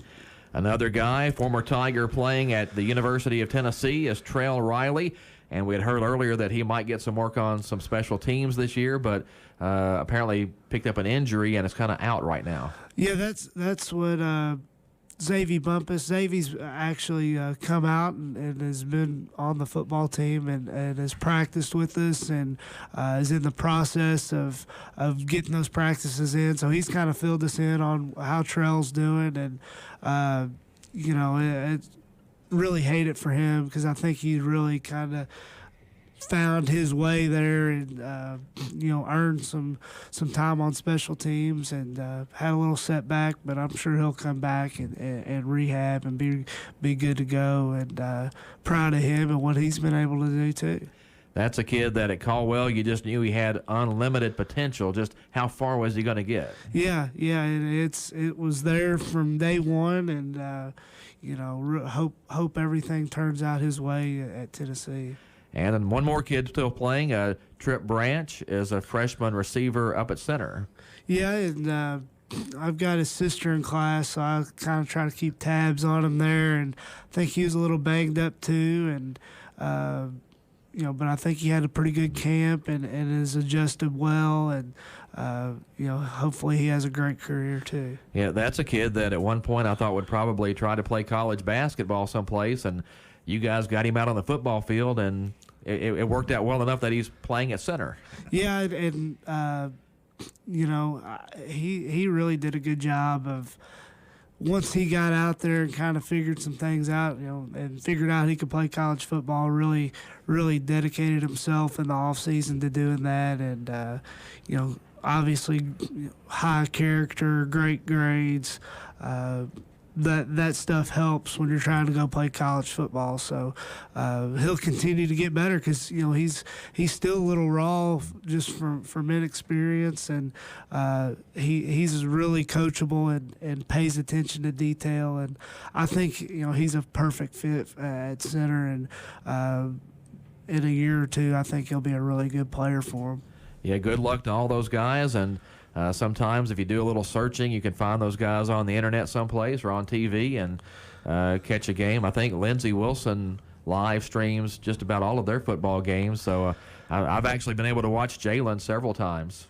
Another guy, former Tiger playing at the University of Tennessee, is Trell Riley. And we had heard earlier that he might get some work on some special teams this year, but apparently picked up an injury and is kind of out right now. Yeah, that's what Xavier Bumpus. Xavier's actually come out and has been on the football team and has practiced with us and is in the process of getting those practices in. So he's kind of filled us in on how Trell's doing, and it's really hate it for him because I think he really kind of found his way there and earned some time on special teams and had a little setback, but I'm sure he'll come back and rehab and be good to go, and proud of him and what he's been able to do too. That's a kid that at Caldwell you just knew he had unlimited potential. Just how far was he going to get? Yeah, it was there from day one, and hope everything turns out his way at Tennessee. And then one more kid still playing. Trip Branch is a freshman receiver up at center. Yeah, and I've got his sister in class, so I kind of try to keep tabs on him there. And I think he was a little banged up too, and but I think he had a pretty good camp and has adjusted well, and hopefully he has a great career too. Yeah, that's a kid that at one point I thought would probably try to play college basketball someplace, and you guys got him out on the football field, and it worked out well enough that he's playing at center. Yeah, and he really did a good job of, once he got out there and kind of figured some things out, and figured out he could play college football, really, really dedicated himself in the off season to doing that. And, obviously high character, great grades, that stuff helps when you're trying to go play college football. So he'll continue to get better because he's still a little raw just from inexperience, and he's really coachable and pays attention to detail. And I think he's a perfect fit at center, and in a year or two I think he'll be a really good player for him. Yeah, good luck to all those guys, and sometimes if you do a little searching, you can find those guys on the internet someplace or on TV and catch a game. I think Lindsey Wilson live streams just about all of their football games, so I've actually been able to watch Jalen several times.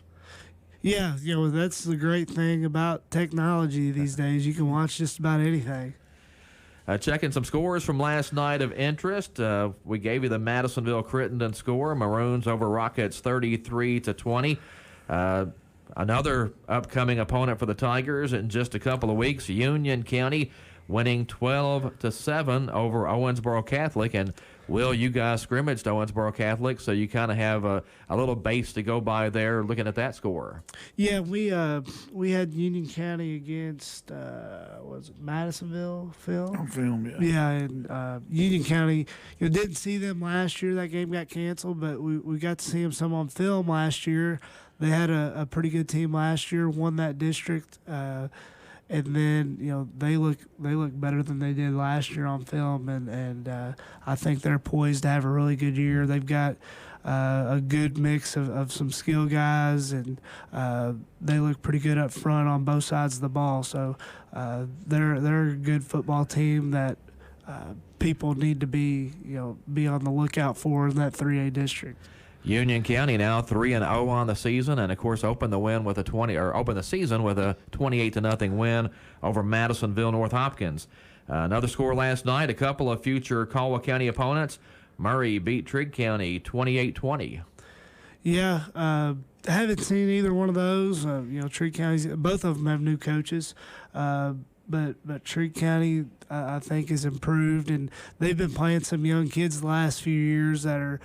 Yeah, that's the great thing about technology these days. You can watch just about anything. Checking some scores from last night of interest. We gave you the Madisonville-Crittenden score. Maroons over Rockets 33-20. Another upcoming opponent for the Tigers in just a couple of weeks, Union County winning 12-7 over Owensboro Catholic. And Will, you guys scrimmaged Owensboro Catholic, so you kind of have a little base to go by there looking at that score. Yeah, we had Union County against was it Madisonville, Phil? On film, yeah. Yeah, and Union County, didn't see them last year. That game got canceled, but we got to see them some on film last year. They had a pretty good team last year, won that district, and then they look better than they did last year on film, and I think they're poised to have a really good year. They've got a good mix of some skill guys, and they look pretty good up front on both sides of the ball. So they're a good football team that people need to be on the lookout for in that 3A district. Union County now 3-0 on the season, and of course opened the season with a 28-0 win over Madisonville North Hopkins. Another score last night, a couple of future Caldwell County opponents. Murray beat Trigg County 28-20. Yeah, I haven't seen either one of those. Trigg County, both of them have new coaches, but Trigg County I think has improved, and they've been playing some young kids the last few years that are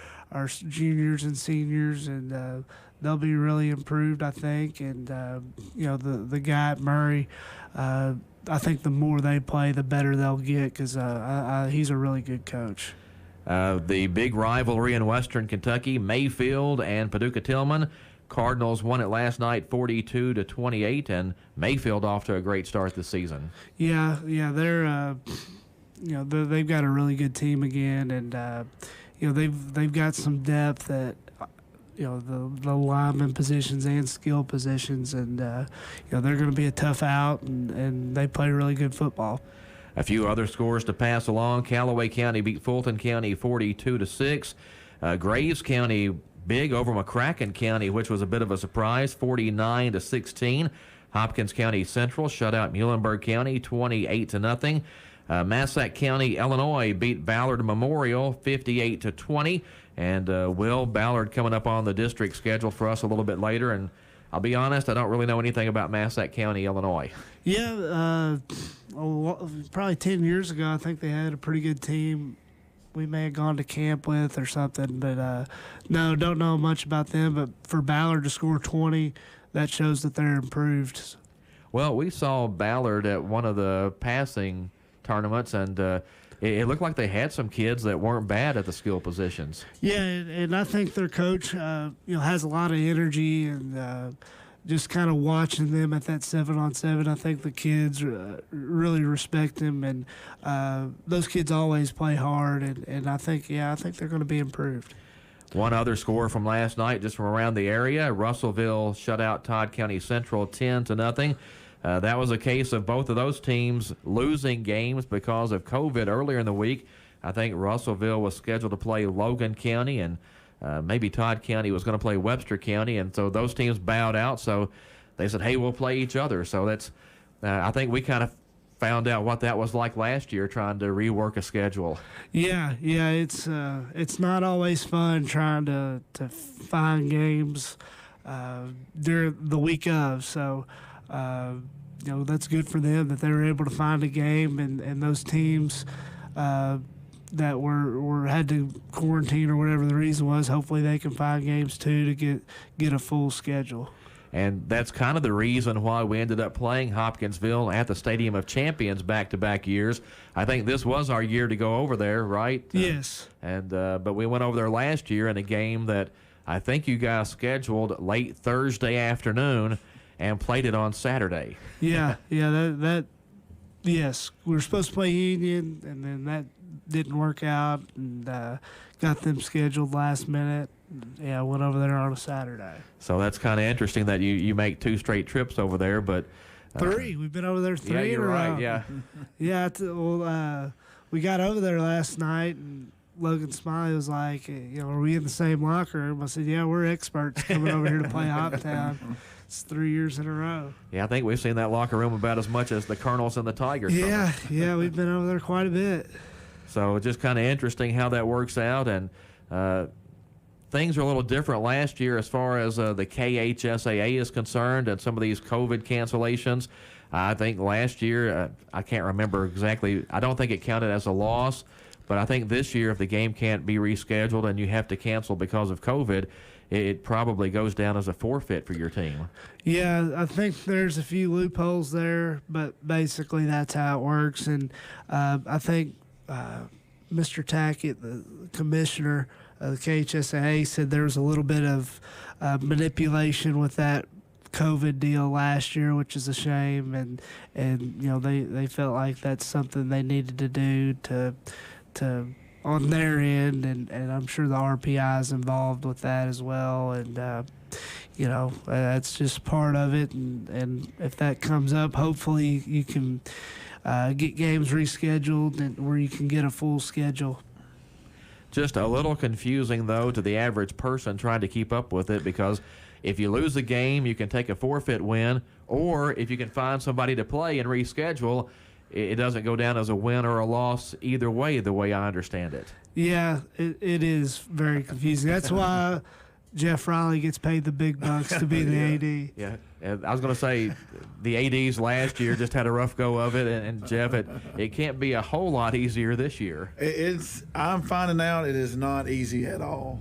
juniors and seniors, and they'll be really improved, I think. And the guy at Murray, I think the more they play, the better they'll get, because he's a really good coach. The big rivalry in Western Kentucky, Mayfield and Paducah Tillman. Cardinals won it last night 42-28, and Mayfield off to a great start this season. Yeah, they're they've got a really good team again, and they've got some depth at the lineman positions and skill positions, and they're going to be a tough out, and they play really good football. A few other scores to pass along. Callaway County beat Fulton County 42-6. Graves County big over McCracken County, which was a bit of a surprise, 49-16. Hopkins County Central shut out Muhlenberg County 28-0. Massac County, Illinois beat Ballard Memorial 58-20. And Will, Ballard coming up on the district schedule for us a little bit later. And I'll be honest, I don't really know anything about Massac County, Illinois. Yeah, probably 10 years ago, I think they had a pretty good team. We may have gone to camp with or something, but no, don't know much about them. But for Ballard to score 20, that shows that they're improved. Well, we saw Ballard at one of the passing tournaments, and it looked like they had some kids that weren't bad at the skill positions. Yeah, and I think their coach, has a lot of energy, and just kind of watching them at that 7-on-7, I think the kids really respect him, and those kids always play hard, and I think they're going to be improved. One other score from last night, just from around the area, Russellville shut out Todd County Central 10-0. That was a case of both of those teams losing games because of COVID earlier in the week. I think Russellville was scheduled to play Logan County, and maybe Todd County was going to play Webster County, and so those teams bowed out. So they said, hey, we'll play each other. So that's, I think we kind of found out what that was like last year, trying to rework a schedule. Yeah, it's not always fun trying to find games during the week of. So, that's good for them that they were able to find a game, and those teams that were had to quarantine or whatever the reason was, hopefully they can find games too to get a full schedule. And that's kind of the reason why we ended up playing Hopkinsville at the Stadium of Champions back-to-back years. I think this was our year to go over there, right? Yes. But we went over there last year in a game that I think you guys scheduled late Thursday afternoon and played it on Saturday. Yeah, yes. We were supposed to play Union, and then that didn't work out, and got them scheduled last minute. Yeah, I went over there on a Saturday. So that's kind of interesting that you make 2 straight trips over there, but 3. We've been over there 3 yeah, you're in a right. row. Yeah, yeah. We got over there last night, and Logan Smiley was like, "Are we in the same locker room?" I said, "Yeah, we're experts coming over here to play Hoptown." It's 3 years in a row. Yeah, I think we've seen that locker room about as much as the Colonels and the Tigers. Yeah, we've been over there quite a bit. So just kind of interesting how that works out, and things are a little different last year as far as the KHSAA is concerned and some of these COVID cancellations. I think last year, I can't remember exactly, I don't think it counted as a loss, but I think this year if the game can't be rescheduled and you have to cancel because of COVID, it probably goes down as a forfeit for your team. Yeah, I think there's a few loopholes there, but basically that's how it works. And I think Mr. Tackett, the commissioner of the KHSAA, said there was a little bit of manipulation with that COVID deal last year, which is a shame. And they felt like that's something they needed to do to on their end, and I'm sure the RPI is involved with that as well. And that's just part of it. And if that comes up, hopefully you can get games rescheduled and where you can get a full schedule. Just a little confusing, though, to the average person trying to keep up with it, because if you lose a game, you can take a forfeit win, or if you can find somebody to play and reschedule, it doesn't go down as a win or a loss either way, the way I understand it. Yeah, it is very confusing. That's why Jeff Riley gets paid the big bucks to be the AD. Yeah, and I was going to say the ADs last year just had a rough go of it, and Jeff, it can't be a whole lot easier this year. I'm finding out it is not easy at all.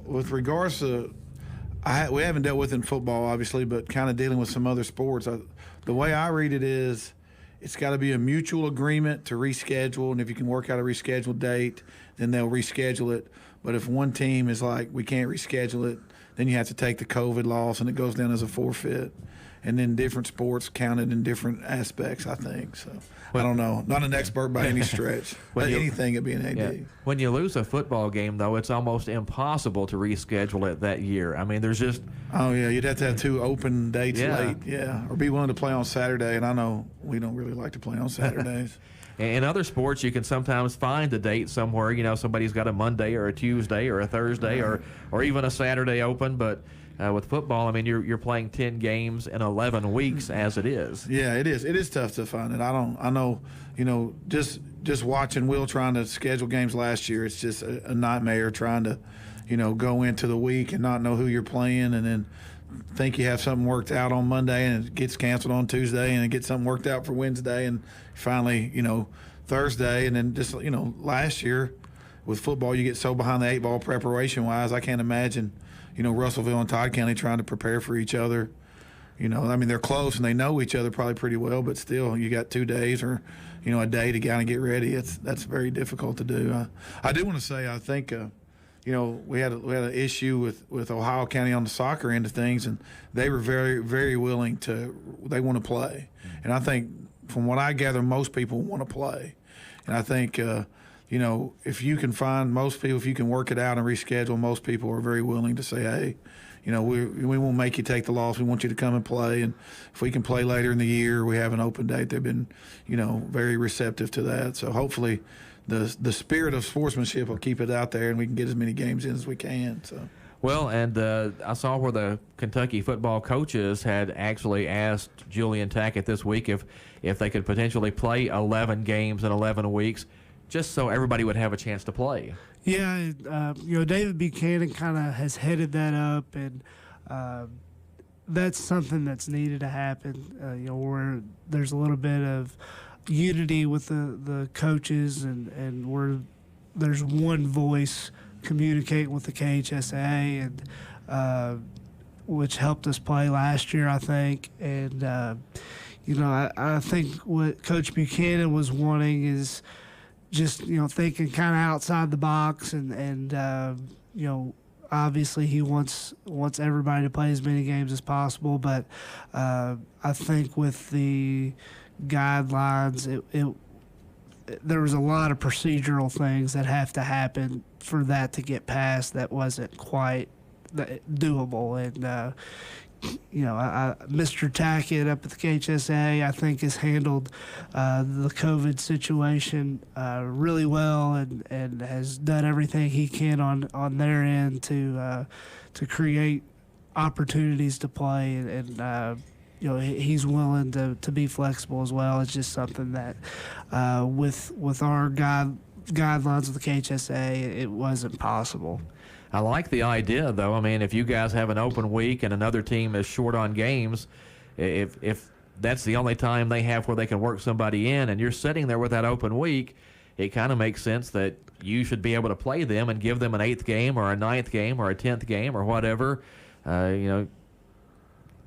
With regards to, we haven't dealt with it in football, obviously, but kind of dealing with some other sports. The way I read it is, it's got to be a mutual agreement to reschedule, and if you can work out a rescheduled date, then they'll reschedule it. But if one team is like, we can't reschedule it, then you have to take the COVID loss, and it goes down as a forfeit. And then different sports counted in different aspects, I think. So I don't know. Not an expert by any stretch. But anything would be an AD. Yeah. When you lose a football game, though, it's almost impossible to reschedule it that year. I mean, there's just... Oh, yeah. You'd have to have 2 open dates late. Yeah. Or be willing to play on Saturday. And I know we don't really like to play on Saturdays. In other sports, you can sometimes find a date somewhere. Somebody's got a Monday or a Tuesday or a Thursday or even a Saturday open. But with football, I mean, you're playing 10 games in 11 weeks as it is. Yeah, it is. It is tough to find it. I know, just watching Will trying to schedule games last year, it's just a nightmare trying to, go into the week and not know who you're playing, and then think you have something worked out on Monday and it gets canceled on Tuesday, and it gets something worked out for Wednesday, and finally, Thursday. And then just, last year with football, you get so behind the 8 ball preparation wise. I can't imagine, Russellville and Todd County trying to prepare for each other, I mean, they're close and they know each other probably pretty well, but still, you got 2 days or, a day to kind of get ready. That's very difficult to do. I do want to say, I think, we had an issue with Ohio County on the soccer end of things, and they were very, very willing they want to play. And I think, from what I gather, most people want to play. And I think, if you can find most people, if you can work it out and reschedule, most people are very willing to say, hey, we won't make you take the loss. We want you to come and play. And if we can play later in the year, we have an open date. They've been, very receptive to that. So hopefully the spirit of sportsmanship will keep it out there, and we can get as many games in as we can. So. Well, and I saw where the Kentucky football coaches had actually asked Julian Tackett this week if they could potentially play 11 games in 11 weeks, just so everybody would have a chance to play. Yeah, David Buchanan kind of has headed that up, and that's something that's needed to happen, where there's a little bit of unity with the coaches and where there's one voice communicating with the KHSAA, and which helped us play last year, I think. And, I think what Coach Buchanan was wanting is just, thinking kind of outside the box, and obviously he wants everybody to play as many games as possible, but I think with the guidelines, there was a lot of procedural things that have to happen for that to get passed that wasn't quite doable. And, Mr. Tackett up at the KHSAA, I think, has handled the COVID situation really well, and has done everything he can on their end to create opportunities to play, and he's willing to be flexible as well. It's just something that with our guidelines of the KHSAA, it wasn't possible. I like the idea, though. I mean, if you guys have an open week and another team is short on games, if that's the only time they have where they can work somebody in, and you're sitting there with that open week, it kind of makes sense that you should be able to play them and give them an 8th game or a 9th game or a 10th game or whatever.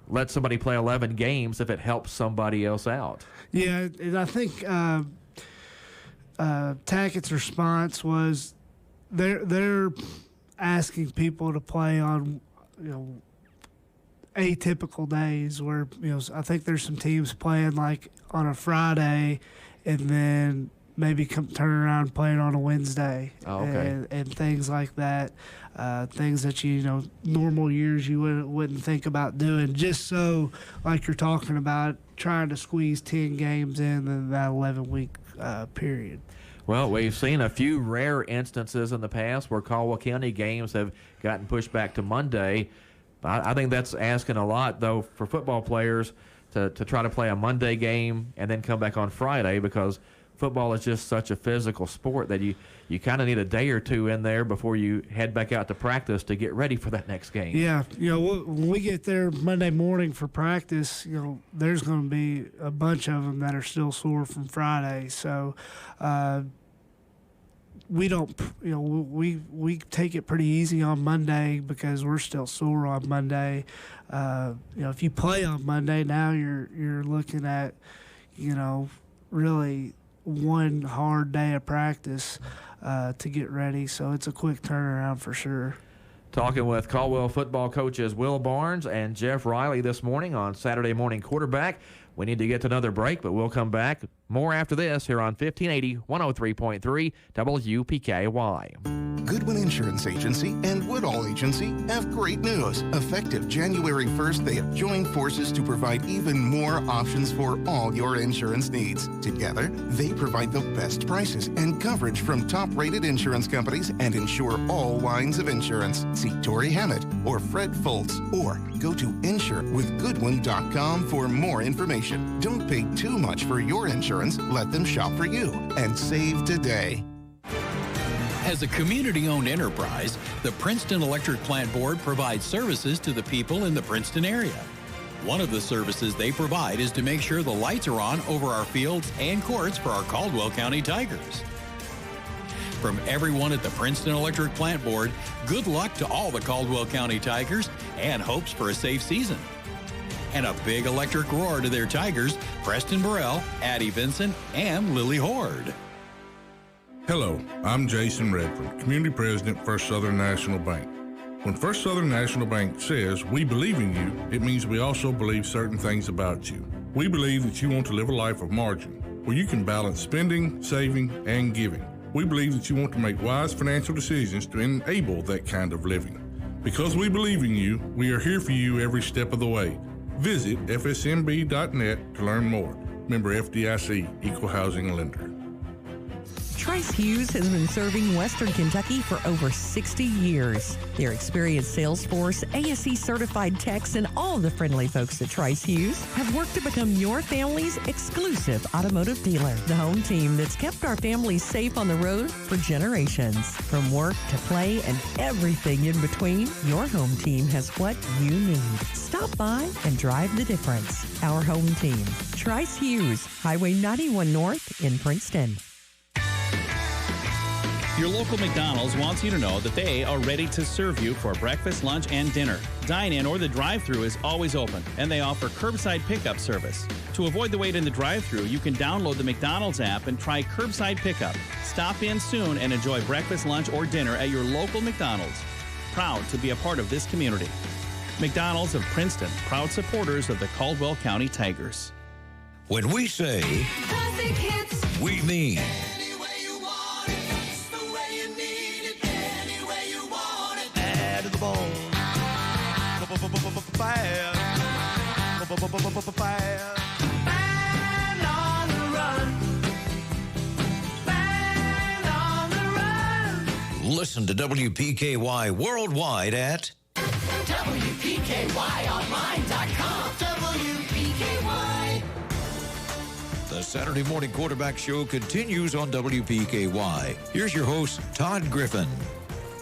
Let somebody play 11 games if it helps somebody else out. Yeah, and I think Tackett's response was they're asking people to play on, atypical days where, I think there's some teams playing like on a Friday and then maybe turn around and play it on a Wednesday. Oh, okay. And things like that. Things that normal years you wouldn't think about doing, just so, like you're talking about, trying to squeeze 10 games in that 11-week period. Well, we've seen a few rare instances in the past where Caldwell County games have gotten pushed back to Monday. I think that's asking a lot, though, for football players to try to play a Monday game and then come back on Friday, because football is just such a physical sport that you kind of need a day or two in there before you head back out to practice to get ready for that next game. Yeah, when we get there Monday morning for practice, there's going to be a bunch of them that are still sore from Friday. So we don't, we take it pretty easy on Monday because we're still sore on Monday. If you play on Monday, now you're looking at, really one hard day of practice to get ready. So it's a quick turnaround for sure. Talking with Caldwell football coaches Will Barnes and Jeff Riley this morning on Saturday Morning Quarterback. We need to get to another break, but we'll come back more after this here on 1580 103.3 WPKY. Goodwin Insurance Agency and Woodall Agency have great news. Effective January 1st, they have joined forces to provide even more options for all your insurance needs. Together, they provide the best prices and coverage from top-rated insurance companies and insure all lines of insurance. See Tori Hammett or Fred Foltz, or go to insurewithgoodwin.com for more information. Don't pay too much for your insurance. Let them shop for you and save today. As a community-owned enterprise, the Princeton Electric Plant Board provides services to the people in the Princeton area. One of the services they provide is to make sure the lights are on over our fields and courts for our Caldwell County Tigers. From everyone at the Princeton Electric Plant Board, good luck to all the Caldwell County Tigers and hopes for a safe season. And a big electric roar to their Tigers, Preston Burrell, Addie Vincent, and Lily Horde. Hello, I'm Jason Redford, Community President, First Southern National Bank. When First Southern National Bank says we believe in you, it means we also believe certain things about you. We believe that you want to live a life of margin, where you can balance spending, saving, and giving. We believe that you want to make wise financial decisions to enable that kind of living. Because we believe in you, we are here for you every step of the way. Visit fsmb.net to learn more. Member FDIC, Equal Housing Lender. Trice Hughes has been serving Western Kentucky for over 60 years. Their experienced sales force, ASE certified techs, and all the friendly folks at Trice Hughes have worked to become your family's exclusive automotive dealer. The home team that's kept our families safe on the road for generations. From work to play and everything in between, your home team has what you need. Stop by and drive the difference. Our home team, Trice Hughes, Highway 91 North in Princeton. Your local McDonald's wants you to know that they are ready to serve you for breakfast, lunch, and dinner. Dine-in or the drive-thru is always open, and they offer curbside pickup service. To avoid the wait in the drive-thru, you can download the McDonald's app and try curbside pickup. Stop in soon and enjoy breakfast, lunch, or dinner at your local McDonald's. Proud to be a part of this community. McDonald's of Princeton, proud supporters of the Caldwell County Tigers. When we say, we mean. Listen to WPKY worldwide at WPKYonline.com. WPKY. The Saturday Morning Quarterback Show continues on WPKY. Here's your host, Todd Griffin.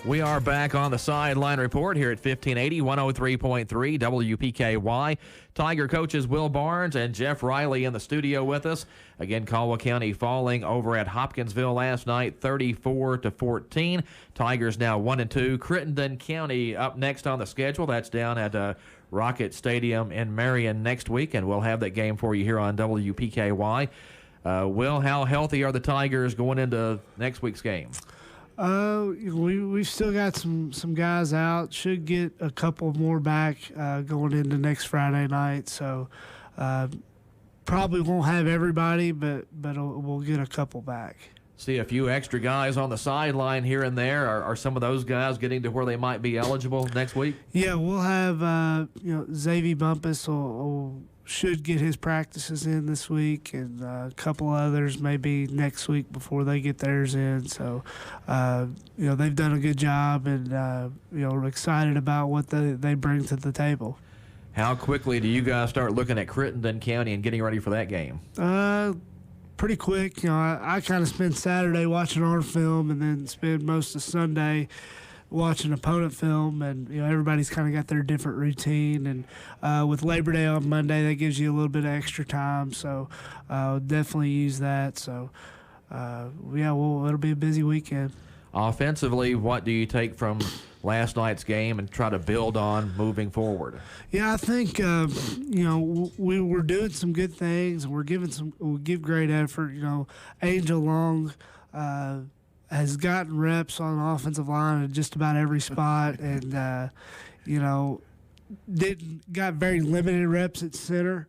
We are back on the Sideline Report here at 1580, 103.3 WPKY. Tiger coaches Will Barnes and Jeff Riley in the studio with us. Again, Caldwell County falling over at Hopkinsville last night, 34-14. Tigers now 1-2. Crittenden County up next on the schedule. That's down at Rocket Stadium in Marion next week, and we'll have that game for you here on WPKY. Will, how healthy are the Tigers going into next week's game? We've still got some guys out. Should get a couple more back going into next Friday night. So probably won't have everybody, but we'll get a couple back. See a few extra guys on the sideline here and there. Are some of those guys getting to where they might be eligible next week? Yeah, we'll have Xavier Bumpus should get his practices in this week, and a couple others maybe next week before they get theirs in. So, they've done a good job, and we're excited about what they bring to the table. How quickly do you guys start looking at Crittenden County and getting ready for that game? Pretty quick. I kind of spend Saturday watching our film, and then spend most of Sunday watching opponent film, and everybody's kind of got their different routine, and with Labor Day on Monday, that gives you a little bit of extra time, so definitely use that. So it'll be a busy weekend. Offensively, what do you take from last night's game and try to build on moving forward? Yeah, I think we're doing some good things, and we give great effort. Angel Long has gotten reps on the offensive line at just about every spot, and got very limited reps at center,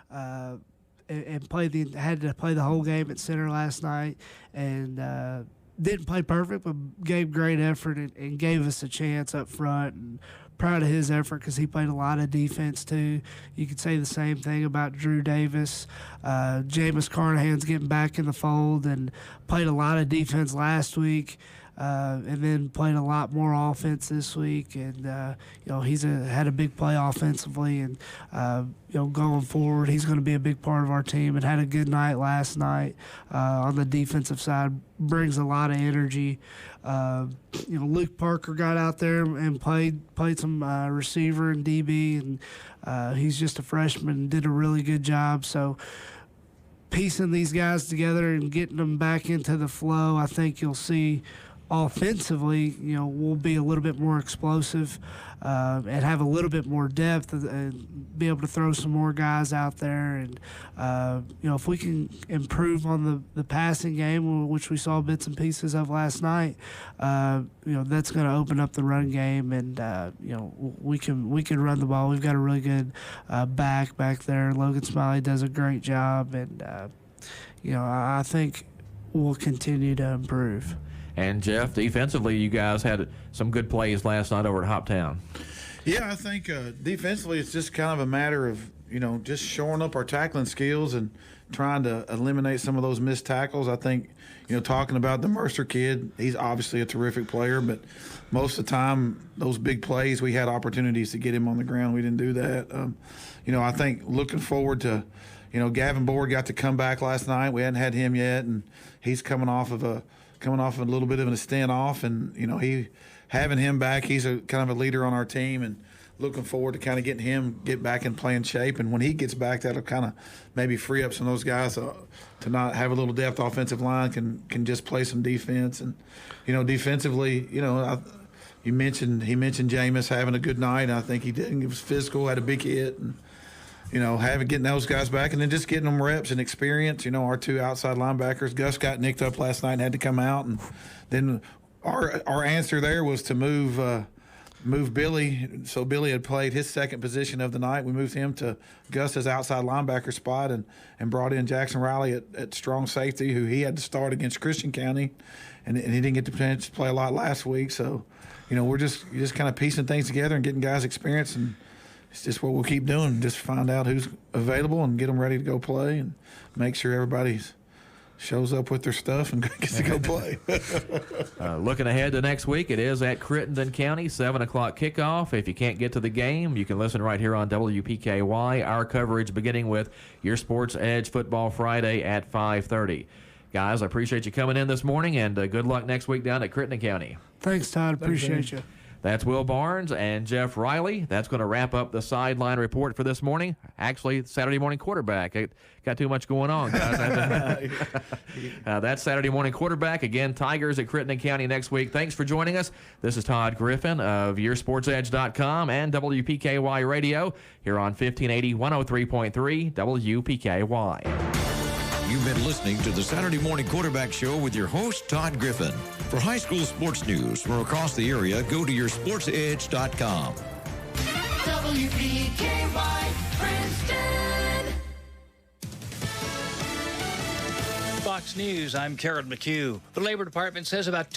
and had to play the whole game at center last night, and didn't play perfect, but gave great effort and gave us a chance up front. And proud of his effort because he played a lot of defense too. You could say the same thing about Drew Davis. Jameis Carnahan's getting back in the fold and played a lot of defense last week, and then played a lot more offense this week. And he's had a big play offensively, and going forward, he's going to be a big part of our team. And had a good night last night on the defensive side. Brings a lot of energy. Luke Parker got out there and played some receiver and DB, and he's just a freshman and did a really good job. So piecing these guys together and getting them back into the flow, I think you'll see offensively, we'll be a little bit more explosive and have a little bit more depth and be able to throw some more guys out there. And, if we can improve on the passing game, which we saw bits and pieces of last night, that's going to open up the run game. And, we can run the ball. We've got a really good back there. Logan Smiley does a great job. And, I think we'll continue to improve. And, Jeff, defensively, you guys had some good plays last night over at Hoptown. Yeah, I think defensively it's just kind of a matter of, just shoring up our tackling skills and trying to eliminate some of those missed tackles. I think, talking about the Mercer kid, he's obviously a terrific player, but most of the time those big plays, we had opportunities to get him on the ground. We didn't do that. I think looking forward to, Gavin Board got to come back last night. We hadn't had him yet, and he's coming off of a little bit of a stint off, and having him back, he's a kind of a leader on our team, and looking forward to kind of getting him get back in playing shape. And when he gets back, that'll kind of maybe free up some of those guys to not have a little depth. Offensive line can just play some defense, and defensively, he mentioned Jameis having a good night. I think he did. He was physical, had a big hit, and getting those guys back, and then just getting them reps and experience. Our two outside linebackers, Gus got nicked up last night and had to come out, and then our answer there was to move Billy. So Billy had played his second position of the night. We moved him to Gus's outside linebacker spot and brought in Jackson Riley at strong safety, who he had to start against Christian County, and he didn't get the chance to play a lot last week. So, we're just kind of piecing things together and getting guys experience, and it's just what we'll keep doing. Just find out who's available and get them ready to go play, and make sure everybody shows up with their stuff and gets to go play. Looking ahead to next week, it is at Crittenden County, 7 o'clock kickoff. If you can't get to the game, you can listen right here on WPKY. Our coverage beginning with your Sports Edge Football Friday at 5:30. Guys, I appreciate you coming in this morning, and good luck next week down at Crittenden County. Thanks, Todd. Appreciate you. That's Will Barnes and Jeff Riley. That's going to wrap up the sideline report for this morning. Actually, Saturday morning quarterback. It got too much going on, guys. That's Saturday morning quarterback. Again, Tigers at Crittenden County next week. Thanks for joining us. This is Todd Griffin of YourSportsEdge.com and WPKY Radio here on 1580 103.3 WPKY. You've been listening to the Saturday Morning Quarterback Show with your host, Todd Griffin. For high school sports news from across the area, go to YourSportsEdge.com. WPKY Princeton. Fox News, I'm Carol McHugh. The Labor Department says about